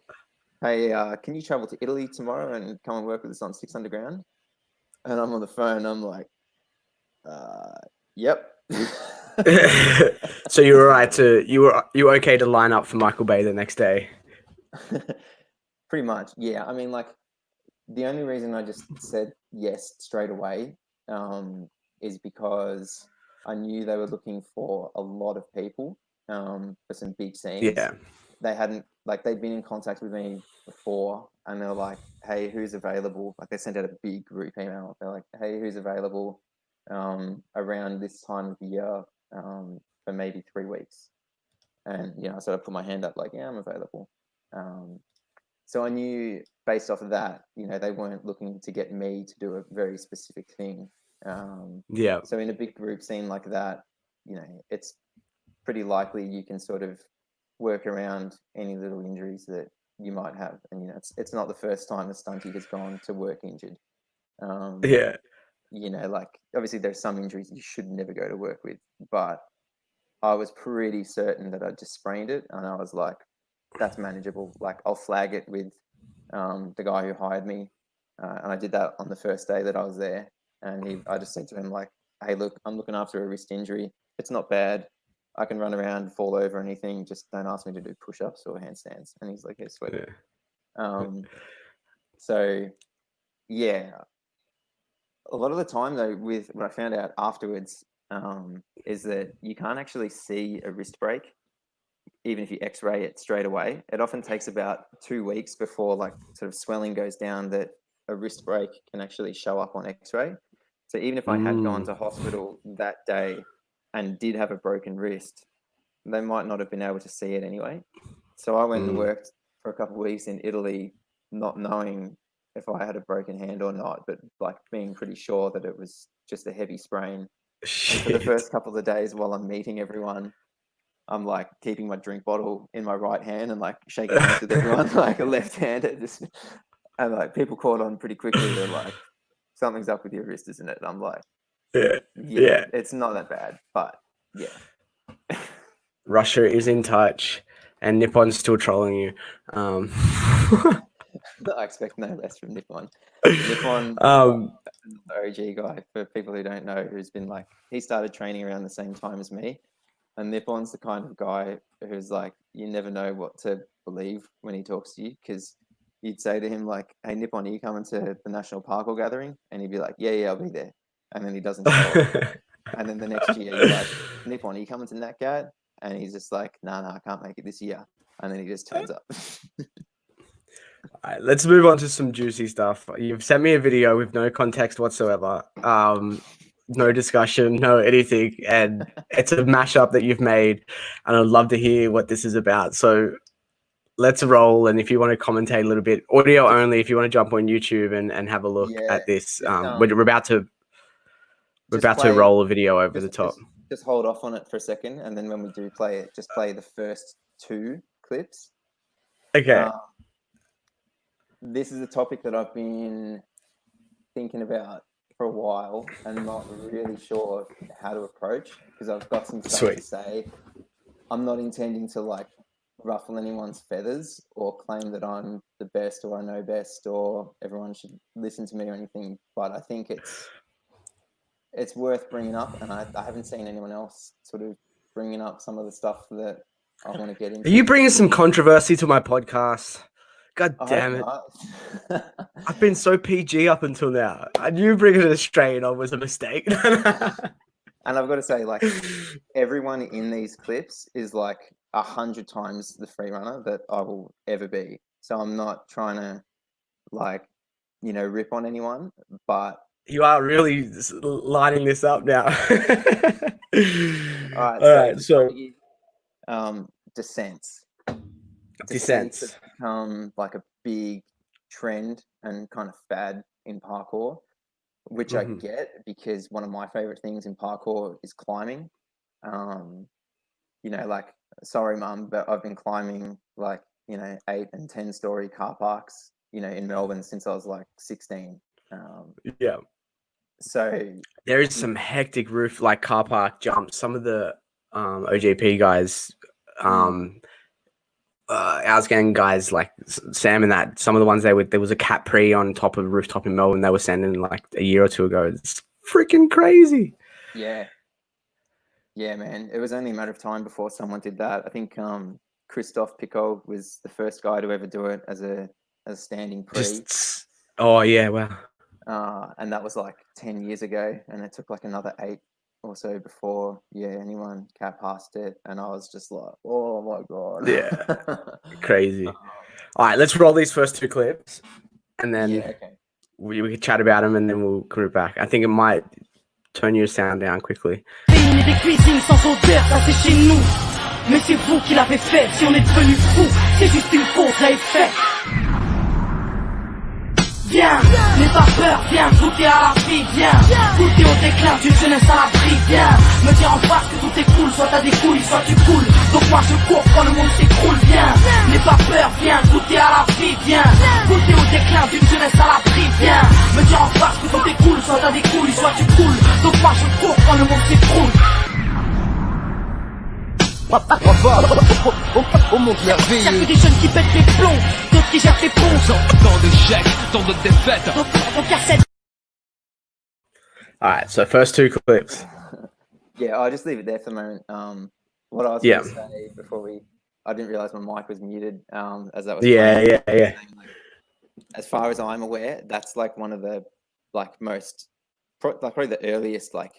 "Hey, can you travel to Italy tomorrow and come and work with us on Six Underground?" And I'm on the phone. I'm like, "Yep." So you were right to you were okay to line up for Michael Bay the next day. Pretty much, yeah. I mean, like the only reason I just said yes straight away is because I knew they were looking for a lot of people for some big scenes. Yeah. They hadn't like they'd been in contact with me before, and they were like, "Hey, who's available?" Like they sent out a big group email. They're like, "Hey, who's available around this time of the year for maybe 3 weeks?" And so I put my hand up like, "Yeah, I'm available." So I knew based off of that, they weren't looking to get me to do a very specific thing. Yeah. So in a big group scene like that, it's pretty likely you can sort of work around any little injuries that you might have. And, it's not the first time a stuntie has gone to work injured. Yeah. Like obviously there's some injuries you should never go to work with, but I was pretty certain that I just sprained it. And I was like, that's manageable. Like I'll flag it with the guy who hired me. And I did that on the first day that I was there. And I just said to him like, "Hey, look, I'm looking after a wrist injury. It's not bad. I can run around, fall over, anything. Just don't ask me to do push-ups or handstands." And he's like, "Yeah, sweet." Yeah. So yeah, a lot of the time though, with what I found out afterwards, is that you can't actually see a wrist break even if you x-ray it straight away. It often takes about 2 weeks before like sort of swelling goes down that a wrist break can actually show up on x-ray. So even if I had gone to hospital that day and did have a broken wrist, they might not have been able to see it anyway. So I went and worked for a couple of weeks in Italy, not knowing if I had a broken hand or not, but like being pretty sure that it was just a heavy sprain. And for the first couple of days while I'm meeting everyone, I'm like keeping my drink bottle in my right hand and like shaking hands with everyone like a left-handed. And like people caught on pretty quickly. They're like, "Something's up with your wrist, isn't it?" And I'm like, yeah, it's not that bad, but yeah. Russia is in touch, and Nippon's still trolling you. I expect no less from Nippon. Nippon, OG guy, for people who don't know, who's been like, he started training around the same time as me. And Nippon's the kind of guy who's like, you never know what to believe when he talks to you, because you'd say to him like, "Hey Nippon, are you coming to the National Parkour gathering?" And he'd be like, "Yeah, I'll be there." And then he doesn't show up. And then the next year you're like, "Nippon, are you coming to NatGat?" And he's just like, "No, I can't make it this year." And then he just turns up. All right, let's move on to some juicy stuff. You've sent me a video with no context whatsoever. No discussion, no anything, and it's a mashup that you've made, and I'd love to hear what this is about. So let's roll, and if you want to commentate a little bit, audio only, if you want to jump on YouTube and have a look at this. We're about to roll a video over the top. Just hold off on it for a second, and then when we do play it, just play the first 2 clips. Okay. This is a topic that I've been thinking about for a while and not really sure how to approach, because I've got some stuff to say. I'm not intending to like ruffle anyone's feathers or claim that I'm the best or I know best or everyone should listen to me or anything, but I think it's worth bringing up, and I haven't seen anyone else sort of bringing up some of the stuff that I want to get into. Are you bringing some controversy to my podcast? God I hope damn it. not. I've been so PG up until now. I knew bringing it Australian on was a mistake. And I've got to say, like, everyone in these clips is like 100 times the free runner that I will ever be. So I'm not trying to, like, rip on anyone, but You are really lining this up now. all right. All So right, to so cover you, descents. Descents have descents. become like a big trend and kind of fad in parkour, which I Hmm. get because one of my favorite things in parkour is climbing. Um, like, sorry, mum, but I've been climbing like, 8 and 10 story car parks, in Melbourne since I was like 16. Um, Yeah, so, there is you some know, hectic roof like car park jumps. Some of the OJP guys, mm, um, ours gang guys like Sam and that. Some of the ones there was a Capri on top of a rooftop in Melbourne. They were sending like a year or two ago. It's freaking crazy. yeah, yeah, man. It was only a matter of time before someone did that. I think Christoph Pico was the first guy to ever do it as a standing pre. Just oh yeah, wow. And that was like 10 years ago, and it took like another 8 or so before anyone cat passed it, and I was just like, oh my Yeah, god. crazy. All right, let's roll these first two clips, and then Yeah, okay. we can chat about them, and then we'll come back. I think it might turn your sound down quickly. Des cuisines sans odeur, ça c'est chez nous. Mais c'est vous qui l'avez fait, si on est devenu fou, c'est juste une cause à effet. Viens, n'aie pas peur, viens goûter à la vie, viens goûter au déclin d'une jeunesse à l'abri, viens me dire en face que tout est cool, soit t'as des couilles, soit tu coules. Donc moi je cours quand le monde s'écroule, viens, n'aie pas peur, viens goûter à la vie, viens goûter au déclin d'une jeunesse à l'abri, viens me dire en face que tout est cool, soit t'as des couilles, soit tu coules. Donc moi je cours quand le monde s'écroule. Au monde Y'a merveilleux. que des jeunes qui pètent les plombs, d'autres qui jettent les ponts. Tant d'échecs, tant de défaites. Donc y'a cette All right, so first two clips. Yeah, I'll just leave it there for the moment. What I was Yeah. going to say before I didn't realize my mic was muted, as that was Yeah, playing. yeah. Like, as far as I'm aware, that's like one of the like probably the earliest like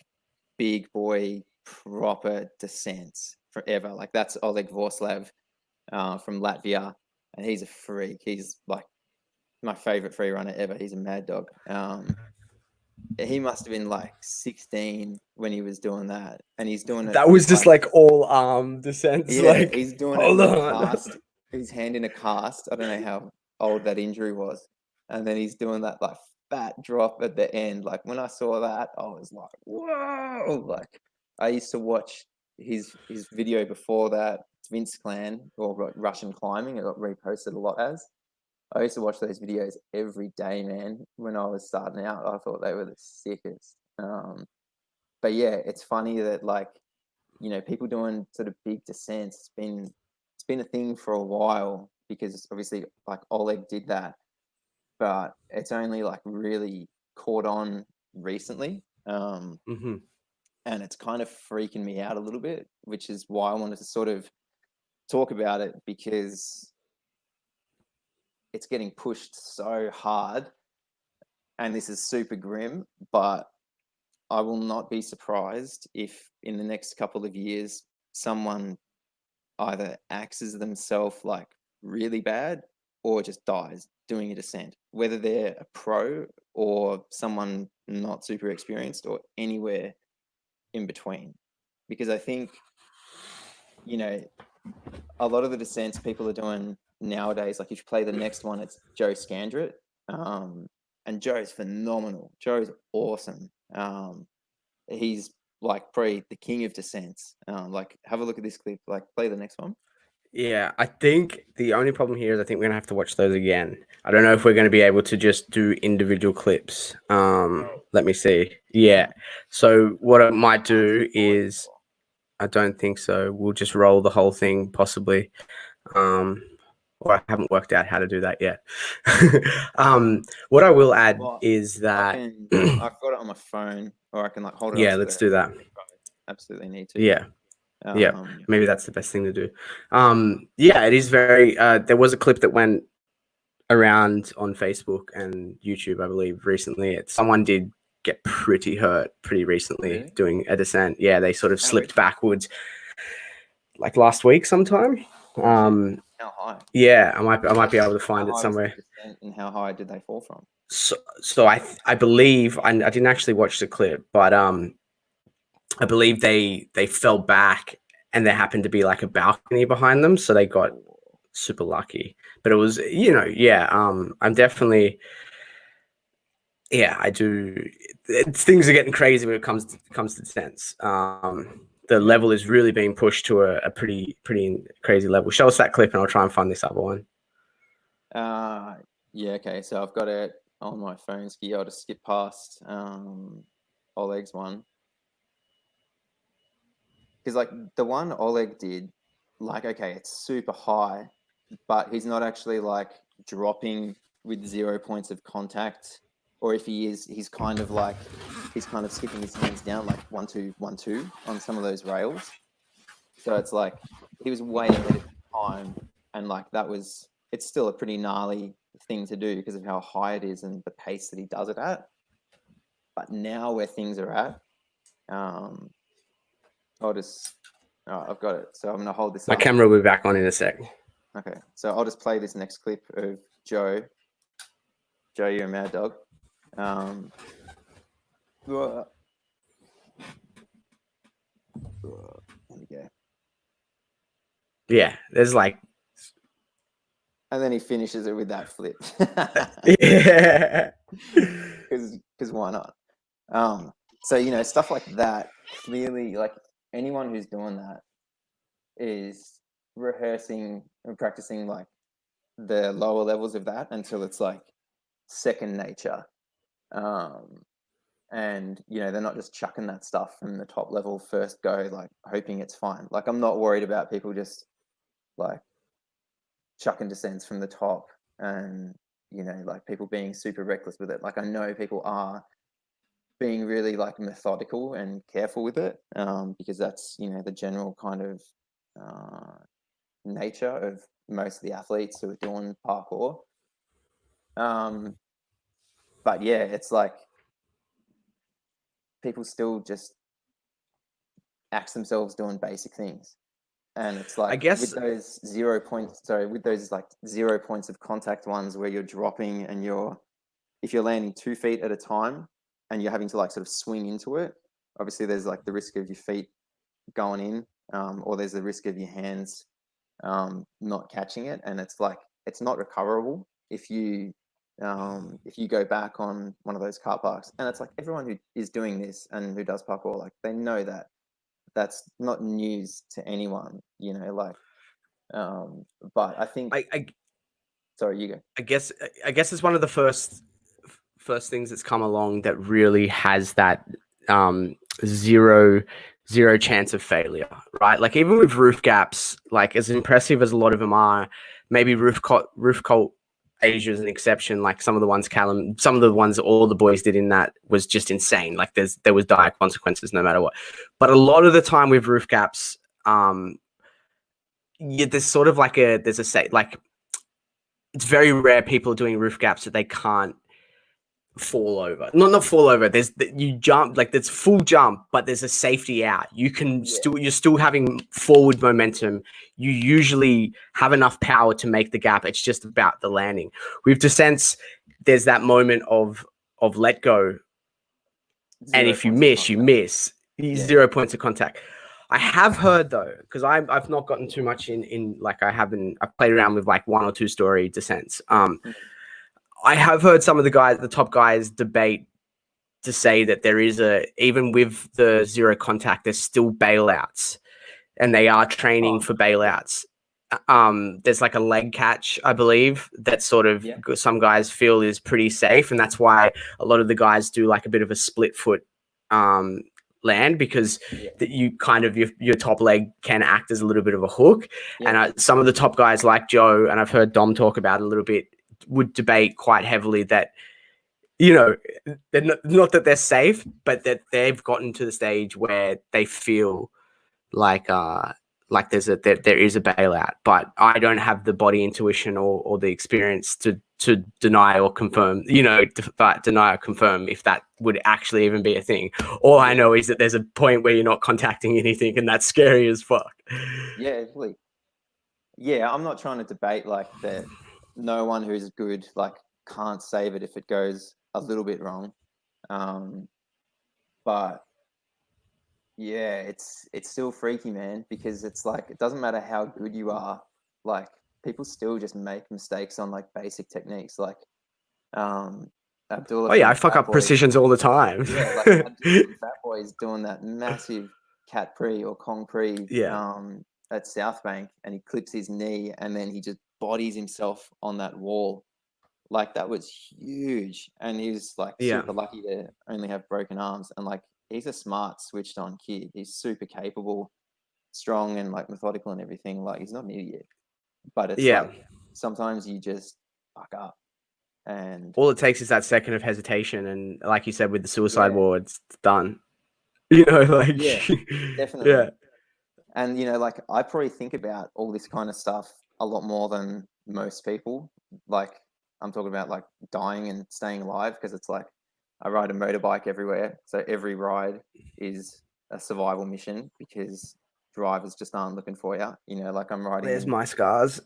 big boy proper descents forever. Like that's Oleg Vorslav from Latvia, and he's a freak. He's like my favorite free runner ever. He's a mad dog. He must have been like 16 when he was doing that, and he's doing it. That was just like all arm descents. Yeah, like, he's doing it hold with a on. cast. His hand in a cast. I don't know how old that injury was, and then he's doing that like fat drop at the end. Like when I saw that, I was like, whoa! Like I used to watch his video before that, Vince Clan or Russian climbing. It got reposted a lot as. I used to watch those videos every day, man. When I was starting out, I thought they were the sickest. But yeah, it's funny that like, people doing sort of big descents. It's been a thing for a while because obviously like Oleg did that, but it's only like really caught on recently. Mhm. And it's kind of freaking me out a little bit, which is why I wanted to sort of talk about it because it's getting pushed so hard, and this is super grim, but I will not be surprised if in the next couple of years someone either axes themselves like really bad or just dies doing a descent, whether they're a pro or someone not super experienced or anywhere in between. Because I think, a lot of the descents people are doing nowadays, like if you play the next one, it's Joe Scandrett. And Joe's phenomenal. Joe's awesome. He's like probably the king of descents. Like have a look at this clip, like play the next one. Yeah, I think the only problem here is I think we're gonna have to watch those again. I don't know if we're gonna be able to just do individual clips. Let me see. Yeah. So what I might do is I don't think so. We'll just roll the whole thing possibly. Or I haven't worked out how to do that yet. What I will add Well, is that I've got it on my phone, or I can like hold it up yeah, to let's the do that. if I absolutely need to. Yeah. Yeah, Um, maybe that's the best thing to do. Yeah, it is very. There was a clip that went around on Facebook and YouTube, I believe, recently. Someone did get pretty hurt pretty recently Really? doing a descent. Yeah, they sort of How slipped backwards like last week sometime. How high? Yeah, I might be able to find How it high was somewhere. the descent and how high did they fall from? So I believe I didn't actually watch the clip, but I believe they fell back and there happened to be like a balcony behind them, so they got super lucky. But it was, yeah, I'm definitely, yeah, I do. Things are getting crazy when it comes to descents. The level is really being pushed to a pretty crazy level. Show us that clip and I'll try and find this other one. Yeah, okay. So I've got it on my phone ski. I'll just skip past Oleg's one. Because like the one Oleg did, like, okay, it's super high, but he's not actually like dropping with 0 points of contact. Or if he is, he's kind of skipping his hands down like 1 2 1 2 on some of those rails. So it's like he was way ahead of his time, and like it's still a pretty gnarly thing to do because of how high it is and the pace that he does it at. But now where things are at, I've got it. So I'm gonna hold this My up. camera will be back on in a sec. Okay, so I'll just play this next clip of Joe. Joe, you're a mad dog. There we go. Yeah, there's like, and then he finishes it with that flip. yeah, Because why not? So stuff like that. Clearly, like anyone who's doing that is rehearsing and practicing like the lower levels of that until it's like second nature. And they're not just chucking that stuff from the top level first go, like hoping it's fine. Like I'm not worried about people just like chucking descents from the top and like people being super reckless with it. Like I know people are being really like methodical and careful with it, because that's the general kind of nature of most of the athletes who are doing parkour. But yeah, it's like people still just axe themselves doing basic things, and it's like, I guess, with those 0 points, with those like 0 points of contact ones where you're dropping and if you're landing 2 feet at a time and you're having to like sort of swing into it, obviously there's like the risk of your feet going in, or there's the risk of your hands not catching it, and it's like it's not recoverable if you go back on one of those car parks. And it's like everyone who is doing this and who does parkour, like they know that that's not news to anyone, like but I think sorry, you go. I guess it's one of the first things that's come along that really has that zero chance of failure, right? Like even with roof gaps, like as impressive as a lot of them are, maybe roof cult Asia is an exception. Like some of the ones all the boys did in that was just insane. Like there was dire consequences no matter what. But a lot of the time with roof gaps, there's sort of like like it's very rare people doing roof gaps that they can't fall over. Not fall over. You jump, like there's full jump, but there's a safety out. You can you're still having forward momentum. You usually have enough power to make the gap. It's just about the landing. With descents, there's that moment of let go. And if you miss, you miss. 0 points of contact. I have heard though, because I've not gotten too much in like I've played around with like 1 or 2 story descents. I have heard some of the top guys debate to say that there is even with the 0 contact, there's still bailouts, and they are training for bailouts. There's like a leg catch, I believe, that sort of some guys feel is pretty safe, and that's why a lot of the guys do like a bit of a split foot land, because that you kind of your top leg can act as a little bit of a hook. And some of the top guys like Joe, and I've heard Dom talk about it a little bit, would debate quite heavily that they're not that they're safe, but that they've gotten to the stage where they feel like like there is a bailout, but I don't have the body intuition or the experience to deny or confirm, deny or confirm if that would actually even be a thing. All I know is that there's a point where you're not contacting anything, and that's scary as fuck. Yeah, really. Yeah, I'm not trying to debate like that. No one who's good like can't save it if it goes a little bit wrong. But yeah, it's still freaky, man, because it's like it doesn't matter how good you are, like people still just make mistakes on like basic techniques. Like Abdullah. Oh yeah, I fuck up precisions all the time. Yeah, like Abdullah from Fat Boy is doing that massive cat pre or Kong pre at South Bank, and he clips his knee and then he just bodies himself on that wall. Like that was huge, and he was like super lucky to only have broken arms. And like he's a smart, switched on kid. He's super capable, strong, and like methodical and everything. Like he's not an idiot, but it's like sometimes you just fuck up, and all it takes is that second of hesitation, and like you said with the suicide wall, it's done. Like definitely. Yeah. And like I probably think about all this kind of stuff a lot more than most people. Like I'm talking about like dying and staying alive, because it's like I ride a motorbike everywhere, so every ride is a survival mission because drivers just aren't looking for you. Like I'm riding. There's my scars.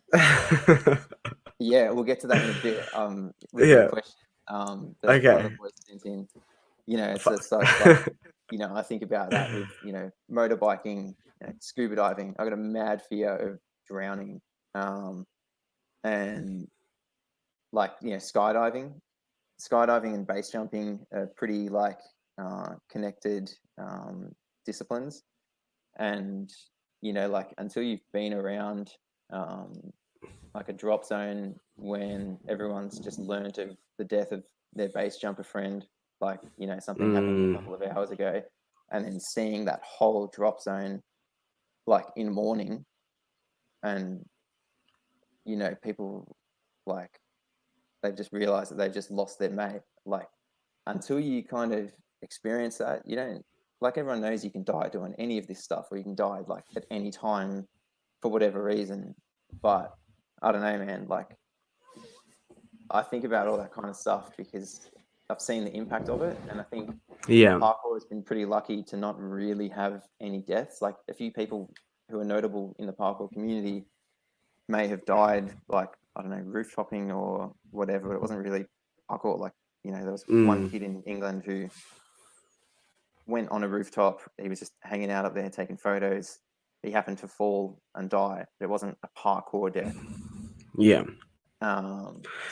Yeah, we'll get to that in a bit. With your question. Okay. It's like I think about that with motorbikeing, scuba diving. I got a mad fear of drowning, and like skydiving and base jumping are pretty like connected disciplines, and like until you've been around like a drop zone when everyone's just learned of the death of their base jumper friend, like something happened a couple of hours ago, and then seeing that whole drop zone like in mourning, and people like they've just realized that they've just lost their mate. Like until you kind of experience that, you don't, like everyone knows you can die doing any of this stuff, or you can die like at any time for whatever reason. But I don't know, man, like I think about all that kind of stuff because I've seen the impact of it, and I think parkour has been pretty lucky to not really have any deaths. Like a few people who are notable in the parkour community may have died, like I don't know, roof topping or whatever, but it wasn't really parkour. Like there was one kid in England who went on a rooftop. He was just hanging out up there taking photos. He happened to fall and die. It wasn't a parkour death. Yeah.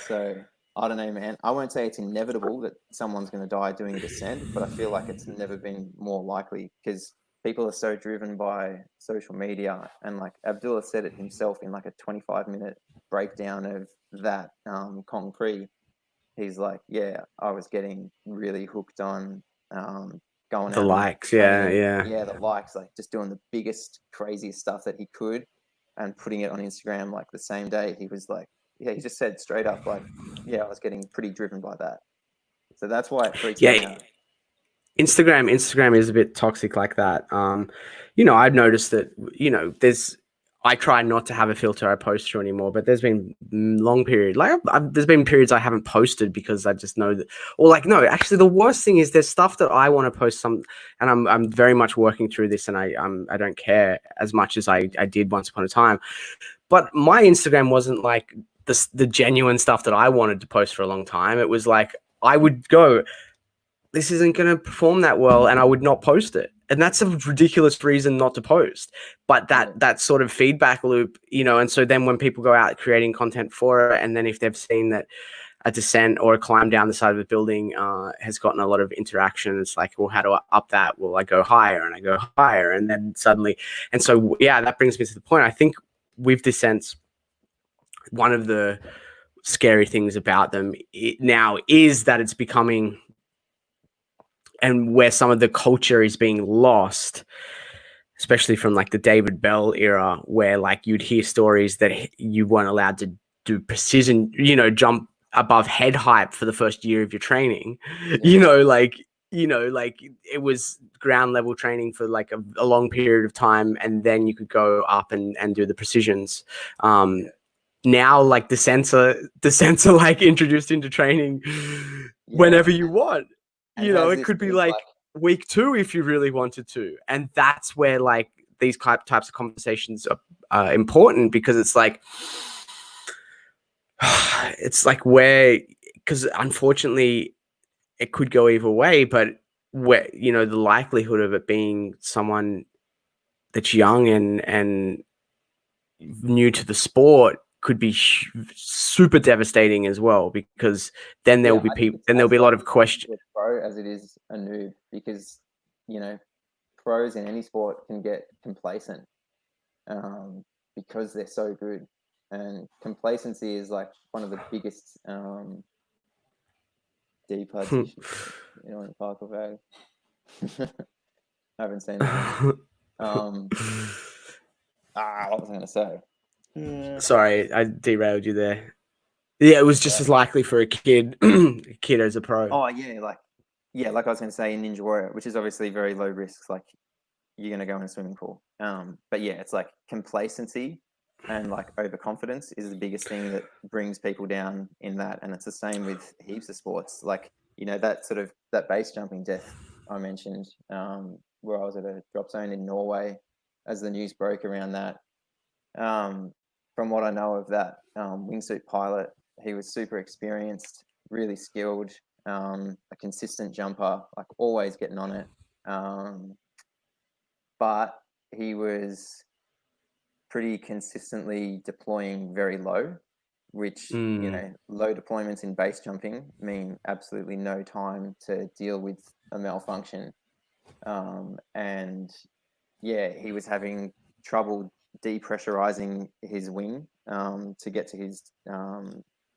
So I don't know, man. I won't say it's inevitable that someone's going to die doing a descent, but I feel like it's never been more likely because people are so driven by social media. And like Abdullah said it himself in like a 25-minute breakdown of that Kong Pre. He's like, yeah, I was getting really hooked on going the out likes, the likes, like just doing the biggest, craziest stuff that he could and putting it on Instagram like the same day. He was like, he just said straight up, like, I was getting pretty driven by that. So that's why it freaks me out. Instagram is a bit toxic like that. I've noticed that, I try not to have a filter I post through anymore, but there's been long period. Like there's been periods I haven't posted because I just know that, or like, no, actually the worst thing is there's stuff that I want to post and I'm very much working through this, and I don't care as much as I did once upon a time, but my Instagram wasn't like the genuine stuff that I wanted to post for a long time. It was like, I would go, this isn't going to perform that well, and I would not post it. And that's a ridiculous reason not to post. But that sort of feedback loop, and so then when people go out creating content for it, and then if they've seen that a descent or a climb down the side of a building has gotten a lot of interaction, it's like, well, how do I up that? Well, I go higher and I go higher, and then suddenly, and so, that brings me to the point. I think with descents, one of the scary things about them now is that it's becoming, and where some of the culture is being lost, especially from like the David Bell era, where like you'd hear stories that you weren't allowed to do precision, jump above head height for the first year of your training, like like it was ground level training for like a long period of time, and then you could go up and do the precisions. Now like the sensor like introduced into training whenever you want. And It could be like week 2 if you really wanted to, and that's where like these types of conversations are important, because it's like where, because unfortunately it could go either way, but where the likelihood of it being someone that's young and new to the sport could be super devastating as well, because then there will be people, then there'll be a lot of questions. Pro as it is a noob, because pros in any sport can get complacent because they're so good, and complacency is like one of the biggest depods issues, in the parkour bag. I haven't seen that. What was I going to say? Sorry, I derailed you there. Yeah, it was just as likely for a kid as a pro. Oh yeah, like I was going to say in Ninja Warrior, which is obviously very low risk. Like you're going to go in a swimming pool. But yeah, it's like complacency and like overconfidence is the biggest thing that brings people down in that. And it's the same with heaps of sports. Like, that base jumping death I mentioned, where I was at a drop zone in Norway as the news broke around that. From what I know of that wingsuit pilot, he was super experienced, really skilled, a consistent jumper, like always getting on it. But he was pretty consistently deploying very low, which, low deployments in base jumping mean absolutely no time to deal with a malfunction. And yeah, he was having trouble depressurizing his wing to get to his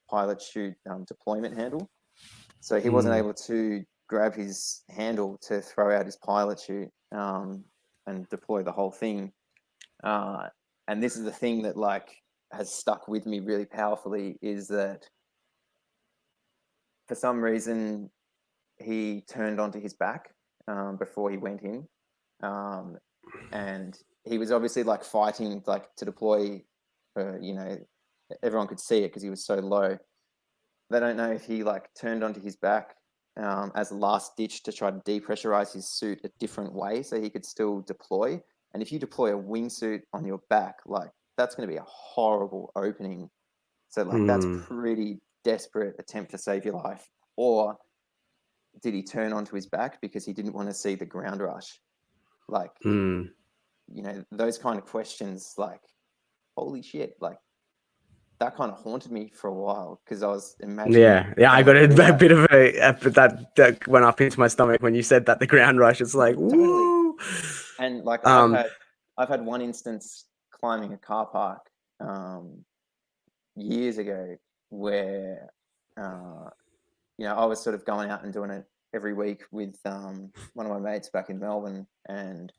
pilot chute deployment handle. So he wasn't able to grab his handle to throw out his pilot chute and deploy the whole thing. And this is the thing that like has stuck with me really powerfully, is that for some reason he turned onto his back before he went in. And he was obviously like fighting like to deploy, everyone could see it because he was so low. They don't know if he like turned onto his back as a last ditch to try to depressurize his suit a different way so he could still deploy. And if you deploy a wingsuit on your back, like that's going to be a horrible opening. So like that's pretty desperate attempt to save your life. Or did he turn onto his back because he didn't want to see the ground rush? Like, those kind of questions, like, holy shit, like that kind of haunted me for a while because I was imagining. Yeah, I got a bit of that went up into my stomach when you said that, the ground rush. It's like, woo. Totally. And like I've had one instance climbing a car park years ago where I was sort of going out and doing it every week with one of my mates back in Melbourne, and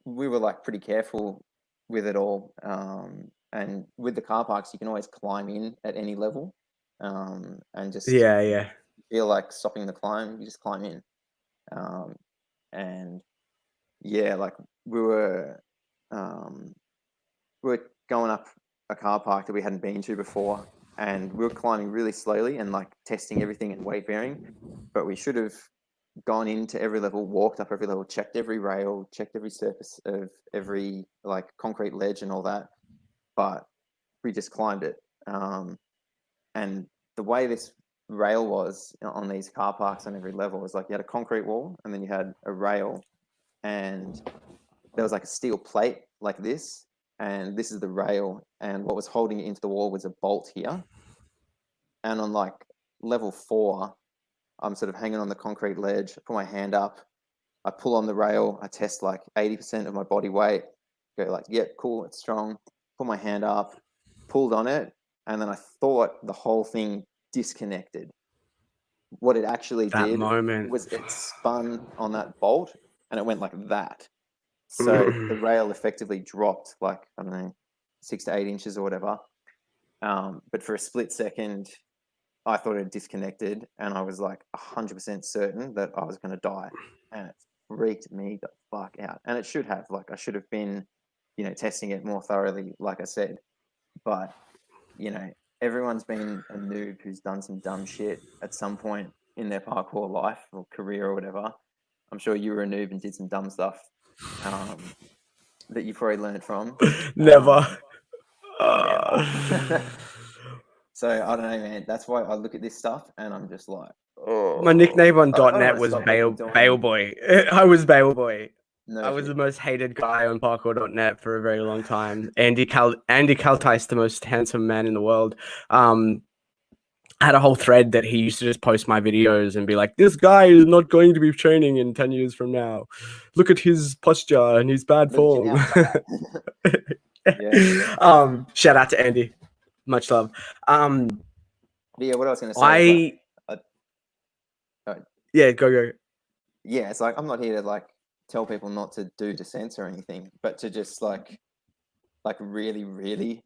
we were like pretty careful with it all. And with the car parks, you can always climb in at any level, and just feel like stopping the climb, you just climb in. And yeah, like we were going up a car park that we hadn't been to before, and we were climbing really slowly and like testing everything and weight bearing, but we should have gone into every level, walked up every level, checked every rail, checked every surface of every like concrete ledge and all that, but we just climbed it. And the way this rail was on these car parks on every level was like you had a concrete wall and then you had a rail, and there was like a steel plate like this, and this is the rail, and what was holding it into the wall was a bolt here. And on like level 4, I'm sort of hanging on the concrete ledge, I put my hand up, I pull on the rail, I test like 80% of my body weight, go like, yep, cool, it's strong, put my hand up, pulled on it, and then I thought the whole thing disconnected. What it actually did was it spun on that bolt and it went like that. So the rail effectively dropped like, I don't know, 6 to 8 inches or whatever. But for a split second, I thought it had disconnected, and I was like 100% certain that I was going to die, and it freaked me the fuck out. And it should have, like, I should have been, testing it more thoroughly, like I said. But everyone's been a noob who's done some dumb shit at some point in their parkour life or career or whatever. I'm sure you were a noob and did some dumb stuff that you probably learned from. Never. Never. So I don't know, man. That's why I look at this stuff and I'm just like, oh. My nickname on I don't .net wanna was stop Bail people doing Bail it. Boy. I was Bail Boy. No I was shit. the most hated guy on Parkour.net for a very long time. Andy Kaltais, the most handsome man in the world, had a whole thread that he used to just post my videos and be like, "This guy is not going to be training in 10 years from now. Look at his posture and his bad form." Yeah. Shout out to Andy. Much love. But yeah, what I was going to say is yeah, go. Yeah, it's like I'm not here to like tell people not to do descents or anything, but to just like really, really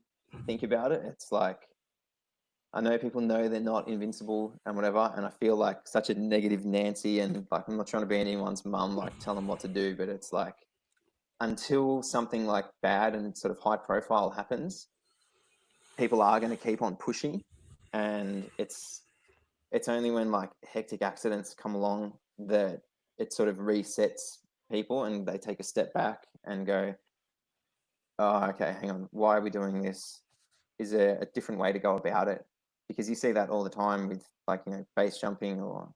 think about it. It's like I know people know they're not invincible and whatever, and I feel like such a negative Nancy, and like I'm not trying to be anyone's mum, like tell them what to do, but it's like until something like bad and sort of high profile happens, people are going to keep on pushing, and it's only when like hectic accidents come along that it sort of resets people and they take a step back and go, oh, okay, hang on, why are we doing this? Is there a different way to go about it? Because you see that all the time with like, base jumping or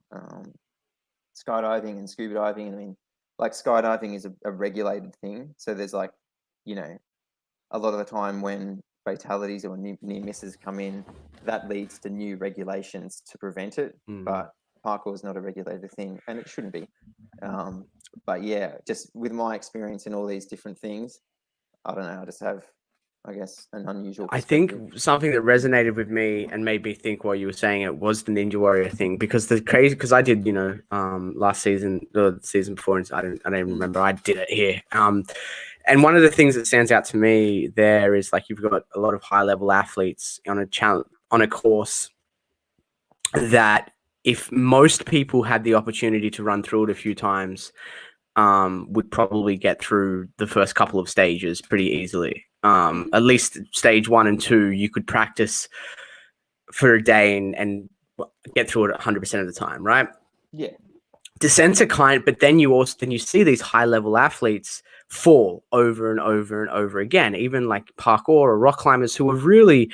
skydiving and scuba diving. I mean, like skydiving is a regulated thing. So there's like, a lot of the time when fatalities or near misses come in, that leads to new regulations to prevent it. But parkour is not a regulated thing, and it shouldn't be. But yeah, just with my experience in all these different things, I don't know, I just have, I guess, an unusual perspective. I think something that resonated with me and made me think while you were saying it was the Ninja Warrior thing, because I did, last season, the season before, and I don't even remember, I did it here. And one of the things that stands out to me there is like you've got a lot of high level athletes on a course that if most people had the opportunity to run through it a few times, would probably get through the first couple of stages pretty easily. At least stage 1 and 2, you could practice for a day and get through it 100% of the time, right? Yeah. Descents are but then you see these high level athletes fall over and over and over again, even like parkour or rock climbers who have really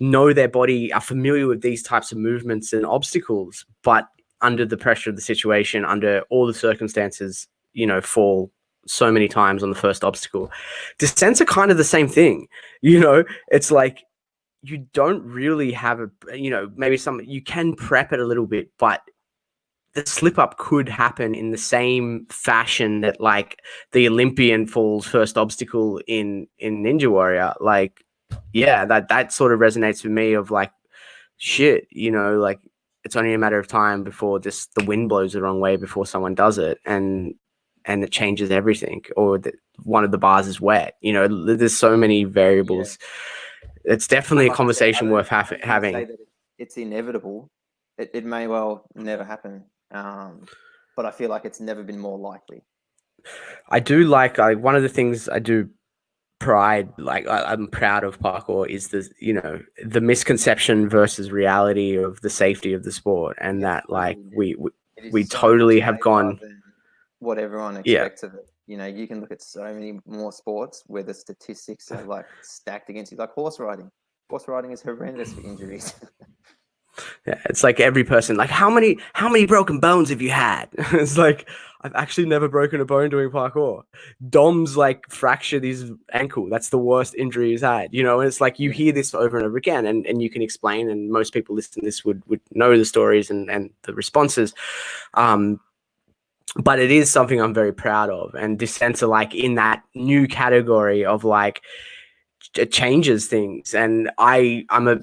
know their body, are familiar with these types of movements and obstacles, but under the pressure of the situation, under all the circumstances, fall so many times on the first obstacle. Descents are kind of the same thing. It's like you don't really have maybe you can prep it a little bit, but the slip up could happen in the same fashion that like the Olympian falls first obstacle in Ninja Warrior. Like, yeah, that sort of resonates with me of like, shit, like it's only a matter of time before just the wind blows the wrong way before someone does it. And it changes everything, or one of the bars is wet. There's so many variables. Yeah. It's definitely a conversation worth having. Say that it's inevitable. It may well never happen. But I feel like it's never been more likely. I do like one of the things I do I'm proud of parkour is the misconception versus reality of the safety of the sport, and that like we totally have gone what everyone expects of it. You can look at so many more sports where the statistics are like stacked against you, like horse riding. Horse riding is horrendous for injuries. Yeah, it's like every person, like how many broken bones have you had? It's like I've actually never broken a bone doing parkour. Dom's like fractured his ankle. That's the worst injury he's had. And it's like you hear this over and over again, and you can explain, and most people listening to this would know the stories and the responses. But it is something I'm very proud of, and descents are like in that new category of like it changes things, and I'm a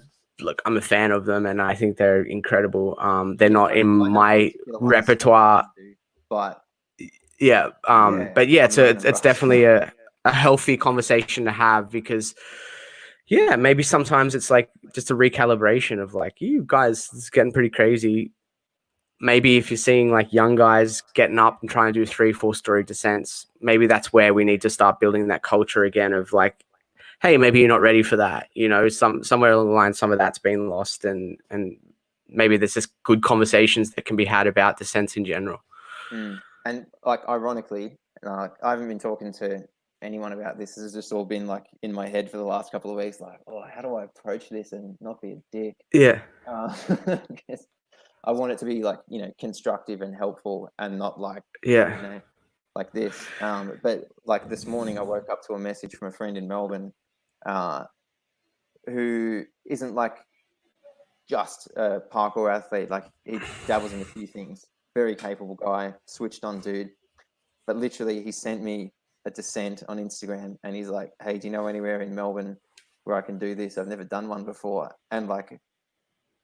fan of them, and I think they're incredible. They're not in my repertoire, but but yeah, it's definitely a healthy conversation to have, because Yeah, maybe sometimes it's like just a recalibration of like, you guys, it's getting pretty crazy. Maybe if you're seeing like young guys getting up and trying to do 3, 4 story descents, maybe that's where we need to start building that culture again of like, hey, maybe you're not ready for that. Somewhere along the line, some of that's been lost, and maybe there's just good conversations that can be had about descents in general. And like, ironically, I haven't been talking to anyone about this. This has just all been like in my head for the last couple of weeks. Like, oh, how do I approach this and not be a dick? Yeah. I want it to be like, constructive and helpful, and not like, Yeah. Like this. But like this morning, I woke up to a message from a friend in Melbourne, who isn't like just a parkour athlete. Like, he dabbles in a few things. Very capable guy, switched on dude. But literally, he sent me a descent on Instagram, and he's like, "Hey, do you know anywhere in Melbourne where I can do this? I've never done one before." And like,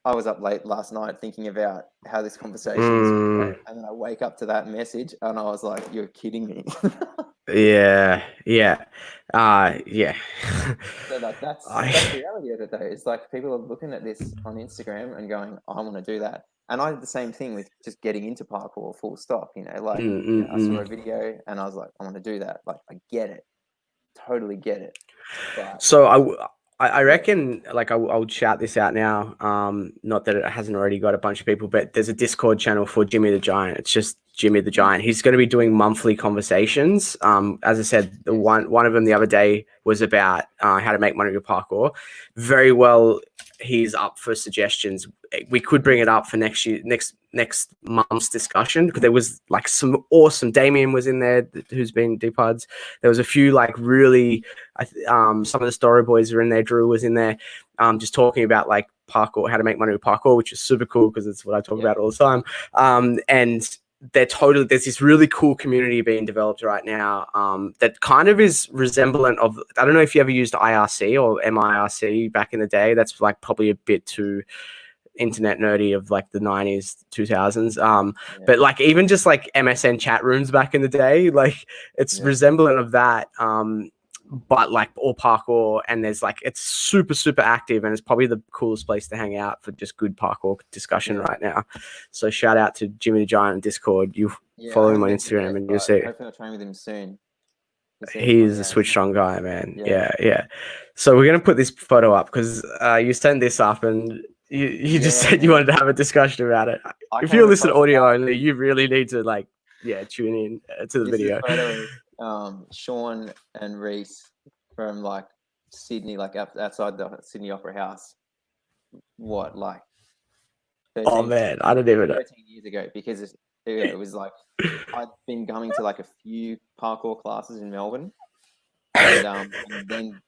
I was up late last night thinking about how this conversation is going to go, and then I wake up to that message, and I was like, "You're kidding me." Yeah. So like, that's the reality of it, though. It's like people are looking at this on Instagram and going, "I want to do that." And I did the same thing with just getting into parkour, full stop. I saw a video and I was like, "I want to do that." Like, I get it, totally get it. But So I reckon, like, I'll shout this out now. Not that it hasn't already got a bunch of people, but there's a Discord channel for Jimmy the Giant. It's just Jimmy the Giant. He's going to be doing monthly conversations. As I said, the one of them the other day was about how to make money with parkour. Very well, he's up for suggestions. We could bring it up for next month's discussion, because there was like some awesome. Damien was in there, who's been Deepuds. There was a few like really. Some of the story boys are in there. Drew was in there, just talking about like parkour, how to make money with parkour, which is super cool because it's what I talk about all the time. And there's this really cool community being developed right now, that kind of is resemblant of, I don't know if you ever used IRC or MIRC back in the day. That's like probably a bit too internet nerdy of like the 90s 2000s, but like even just like MSN chat rooms back in the day, like it's resemblant of that, but like all parkour, and there's like, it's super active, and it's probably the coolest place to hang out for just good parkour discussion right now. So shout out to Jimmy the Giant on Discord. You follow him on Instagram and you'll see. Hopefully I'll train with him soon. He's a switched on guy, man. Yeah. So we're gonna put this photo up because you sent this up, and you just said you wanted to have a discussion about it. If you're listening audio only, you really need to like tune in to the video. Is a photo of Shaun and Reese from like Sydney, like outside the Sydney Opera House. What, like 13, man, I don't even know. 13 years ago, because it was like, I'd been going to like a few parkour classes in Melbourne, and then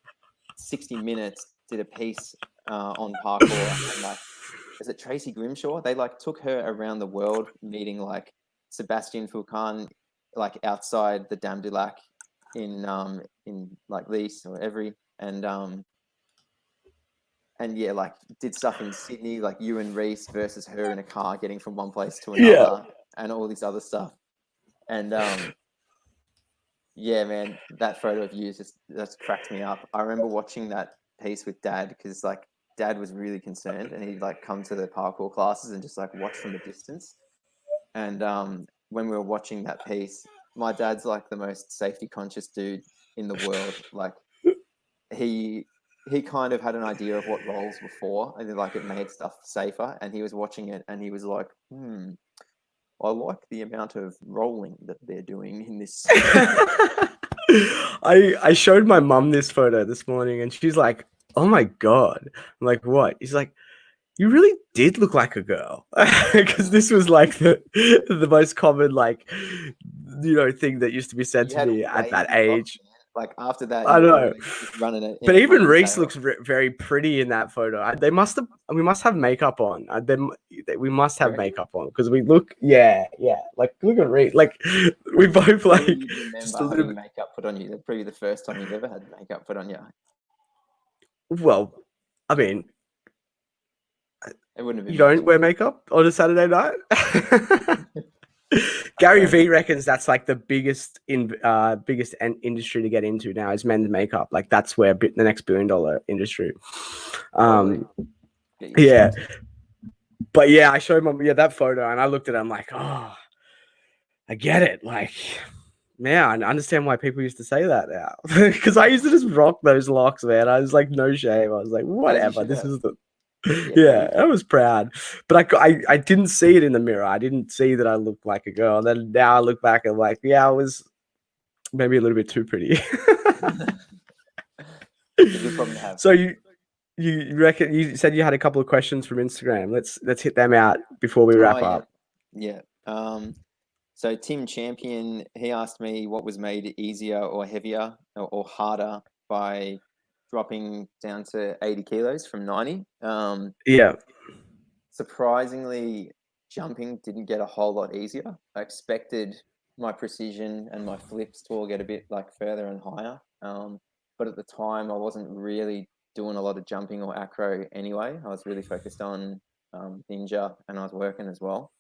60 Minutes did a piece on parkour, and like, is it Tracy Grimshaw? They like took her around the world, meeting like Sebastian Foucan, like outside the Dame du Lac in like Lees or Every, and yeah, like did stuff in Sydney, like you and Reese versus her in a car getting from one place to another, and all this other stuff. And yeah, man, that photo of you that's cracked me up. I remember watching that piece with Dad, because like Dad was really concerned, and he'd like come to the parkour classes and just like watch from a distance. And when we were watching that piece, my dad's like the most safety conscious dude in the world. Like he kind of had an idea of what rolls were for, and like it made stuff safer. And he was watching it, and he was like, I like the amount of rolling that they're doing in this. I showed my mum this photo this morning, and she's like, "Oh my god!" I'm like, "What?" He's like, "You really did look like a girl," because this was like the most common like thing that used to be said to me at that age. Like after that, I know, running it. But even Reese looks very pretty in that photo. We must have makeup on. We must have makeup on, because we look, like look at Reese. Like we both like just a little makeup put on you. That's probably the first time you've ever had makeup put on you. Well, I mean, it wouldn't have been. You don't wear makeup on a Saturday night? Gary Vee reckons that's like the biggest industry to get into now is men's makeup. Like that's where the next $1 billion industry. Yeah. But yeah, I showed him that photo and I looked at it. I'm like, oh, I get it. Like, man, I understand why people used to say that now. Because I used to just rock those locks, man. I was like, no shame. I was like, whatever. This is the yeah, I was proud. But I didn't see it in the mirror. I didn't see that I looked like a girl. And then now I look back and like, yeah, I was maybe a little bit too pretty. It's a good problem to have. So you reckon you said you had a couple of questions from Instagram. Let's hit them out before we wrap up. Yeah. So Tim Champion, he asked me what was made easier or heavier or harder by dropping down to 80 kilos from 90. Yeah. Surprisingly, jumping didn't get a whole lot easier. I expected my precision and my flips to all get a bit like further and higher. But at the time, I wasn't really doing a lot of jumping or acro anyway. I was really focused on ninja, and I was working as well.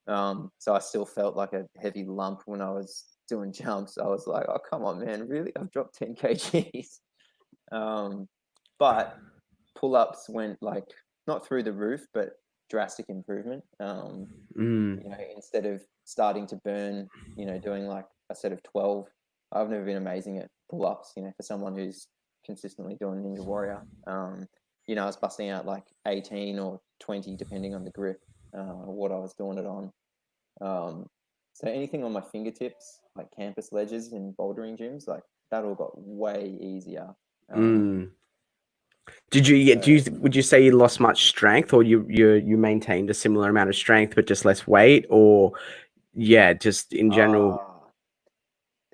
So I still felt like a heavy lump when I was doing jumps. I was like, oh, come on, man, really? I've dropped 10 kgs. But pull-ups went like not through the roof, but drastic improvement. Instead of starting to burn, doing like a set of 12, I've never been amazing at pull-ups, for someone who's consistently doing Ninja Warrior. I was busting out like 18 or 20, depending on the grip, what I was doing it on. So anything on my fingertips, like campus ledges in bouldering gyms, like that all got way easier. Would you say you lost much strength, or you maintained a similar amount of strength but just less weight, or just in general?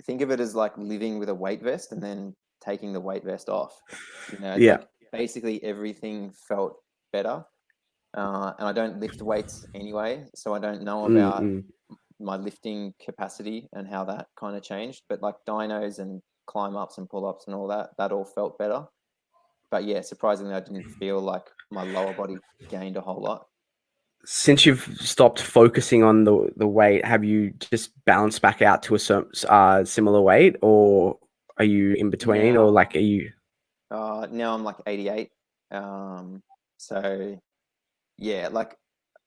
Think of it as like living with a weight vest and then taking the weight vest off. Like basically everything felt better. And I don't lift weights anyway, so I don't know about my lifting capacity and how that kind of changed. But like dynos and climb ups and pull ups and all that all felt better. But yeah, surprisingly, I didn't feel like my lower body gained a whole lot. Since you've stopped focusing on the weight, have you just balanced back out to a similar weight, or are you in between, or like are you? Now I'm like 88. So yeah, like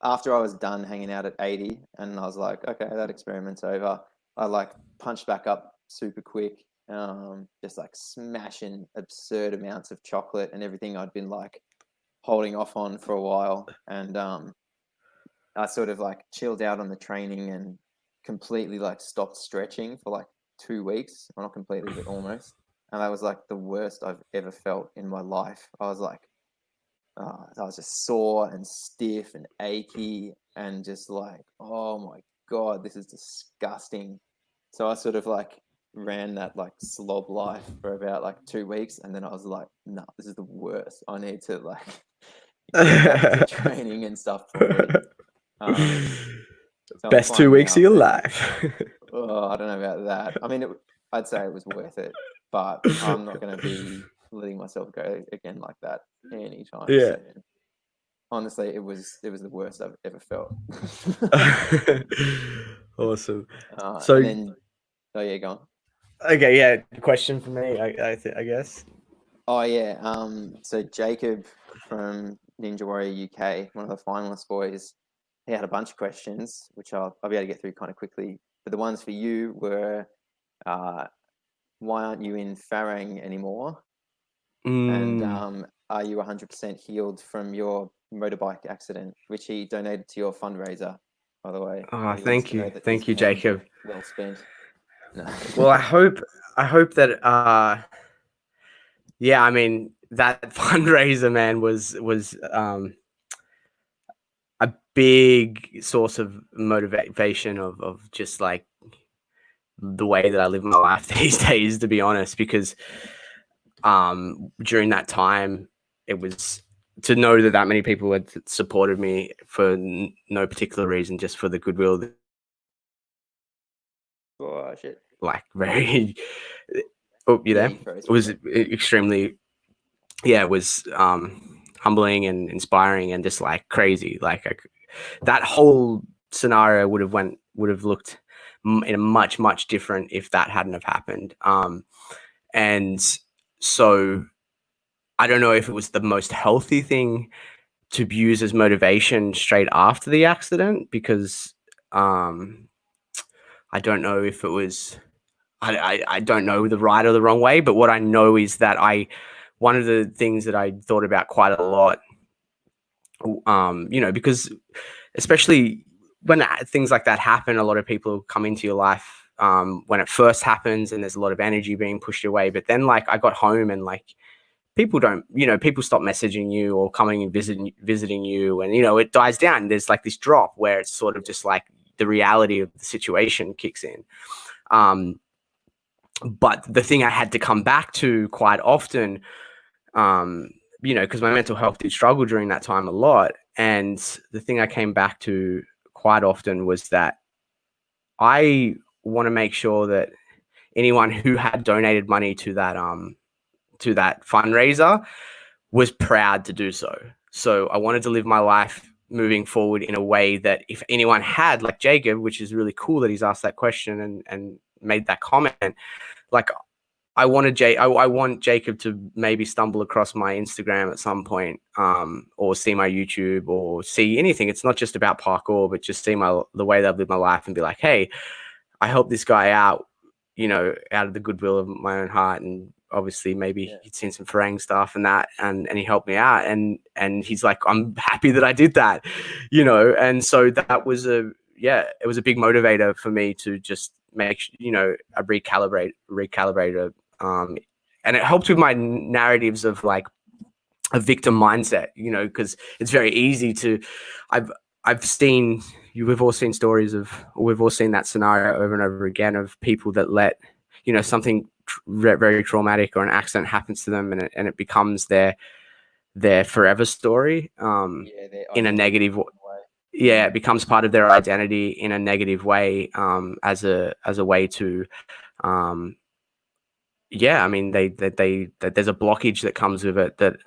after I was done hanging out at 80, and I was like, okay, that experiment's over. I like punched back up super quick. Just like smashing absurd amounts of chocolate and everything I'd been like holding off on for a while. And I sort of like chilled out on the training and completely like stopped stretching for like 2 weeks. Well, not completely, but almost. And that was like the worst I've ever felt in my life. I was like, I was just sore and stiff and achy and just like, oh my God, this is disgusting. So I sort of like ran that like slob life for about like 2 weeks, and then I was like, no, this is the worst. I need to like get back to training and stuff properly. So best 2 weeks of your life. I don't know about that. I mean, I'd say it was worth it, but I'm not going to be letting myself go again like that anytime soon. Honestly, it was the worst I've ever felt. Awesome. So then, go on. Okay, yeah. Question for me, I guess. Oh yeah. So Jacob from Ninja Warrior UK, one of the finalist boys, he had a bunch of questions, which I'll be able to get through kind of quickly. But the ones for you were, why aren't you in Farang anymore? And are you 100% healed from your motorbike accident, which he donated to your fundraiser, by the way? Oh, thank you, Jacob. Well spent. No. Well, I hope that I mean, that fundraiser, man, was a big source of motivation of just like the way that I live my life these days, to be honest, because during that time, it was to know that many people had supported me for no particular reason, just for the goodwill. Oh shit! Like very. Oh, you there? It was extremely. Yeah, it was humbling and inspiring and just like crazy. Like that whole scenario would have looked in a much different if that hadn't have happened. And so I don't know if it was the most healthy thing to use as motivation straight after the accident, because I don't know if it was, I don't know the right or the wrong way, but what I know is that one of the things that I thought about quite a lot, because especially when things like that happen, a lot of people come into your life when it first happens, and there's a lot of energy being pushed away. But then, like, I got home and like people stop messaging you or coming and visiting you, and it dies down. There's like this drop where it's sort of just like the reality of the situation kicks in. But the thing I had to come back to quite often, because my mental health did struggle during that time a lot. And the thing I came back to quite often was that I want to make sure that anyone who had donated money to that fundraiser was proud to do so. So I wanted to live my life moving forward in a way that if anyone had, like Jacob, which is really cool that he's asked that question and made that comment, like I want Jacob to maybe stumble across my Instagram at some point, or see my YouTube or see anything. It's not just about parkour, but just see the way that I've lived my life and be like, hey, I helped this guy out, out of the goodwill of my own heart. And obviously maybe he'd seen some Farang stuff and that, and he helped me out. And he's like, I'm happy that I did that, And so that was it was a big motivator for me to just make, a recalibrate, and it helped with my narratives of like a victim mindset, because it's very easy to, we've all seen stories we've all seen that scenario over and over again of people that let, something very traumatic or an accident happens to them, and it becomes their forever story, in a negative way. Yeah, it becomes part of their identity in a negative way, as a way to, I mean, they there's a blockage that comes with it that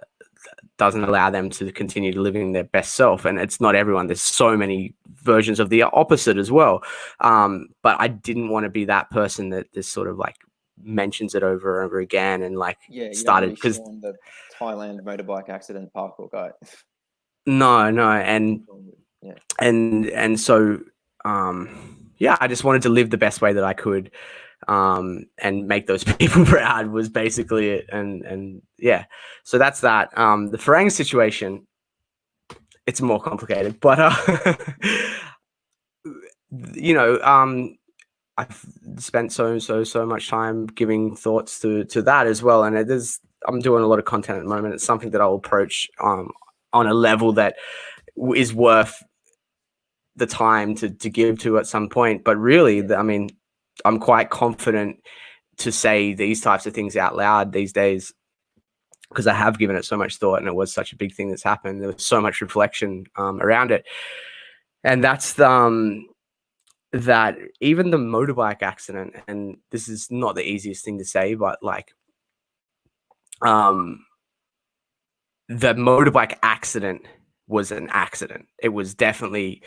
doesn't allow them to continue living their best self. And it's not everyone. There's so many versions of the opposite as well. But I didn't want to be that person that just sort of like mentions it over and over again and like started, because the Thailand motorbike accident parkour guy. No, and so I just wanted to live the best way that I could, and make those people proud was basically it. And so that's that. The Farang situation, it's more complicated, but I've spent so much time giving thoughts to that as well. And I'm doing a lot of content at the moment. It's something that I'll approach on a level that is worth the time to give to at some point. But really, I mean, I'm quite confident to say these types of things out loud these days, because I have given it so much thought, and it was such a big thing that's happened. There was so much reflection around it. And that's that even the motorbike accident, and this is not the easiest thing to say, but like, the motorbike accident was an accident. It was definitely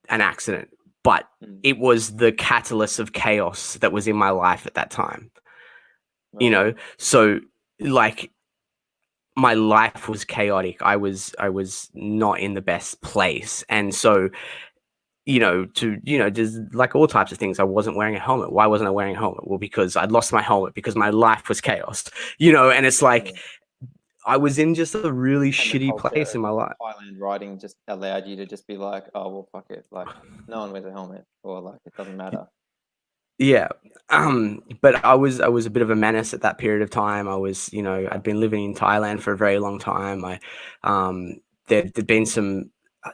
an accident, but it was the catalyst of chaos that was in my life at that time. So like my life was chaotic. I was not in the best place. And so, there's like all types of things. I wasn't wearing a helmet. Why wasn't I wearing a helmet? Well, because I'd lost my helmet, because my life was chaos, and it's like, I was in just a really shitty place in my life. Thailand riding just allowed you to just be like, oh, well, fuck it. Like, no one wears a helmet, or like, it doesn't matter. Yeah. But I was a bit of a menace at that period of time. I was, I'd been living in Thailand for a very long time. There'd been some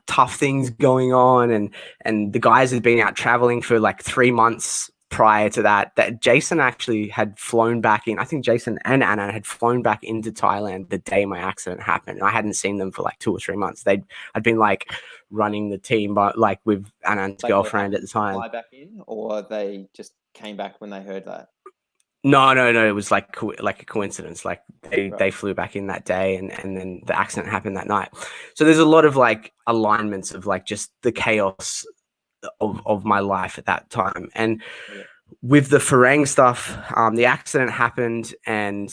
tough things going on, and the guys had been out traveling for like 3 months prior to that Jason actually had flown back in. I think Jason and Anna had flown back into Thailand the day my accident happened. I hadn't seen them for like 2 or 3 months. I'd been like running the team, but like with Anna's girlfriend at the time. Fly back in, or they just came back when they heard that? No. It was like a coincidence. Like they flew back in that day, and then the accident happened that night. So there's a lot of like alignments of like just the chaos of my life at that time. And Yeah. with the Farang stuff, the accident happened, and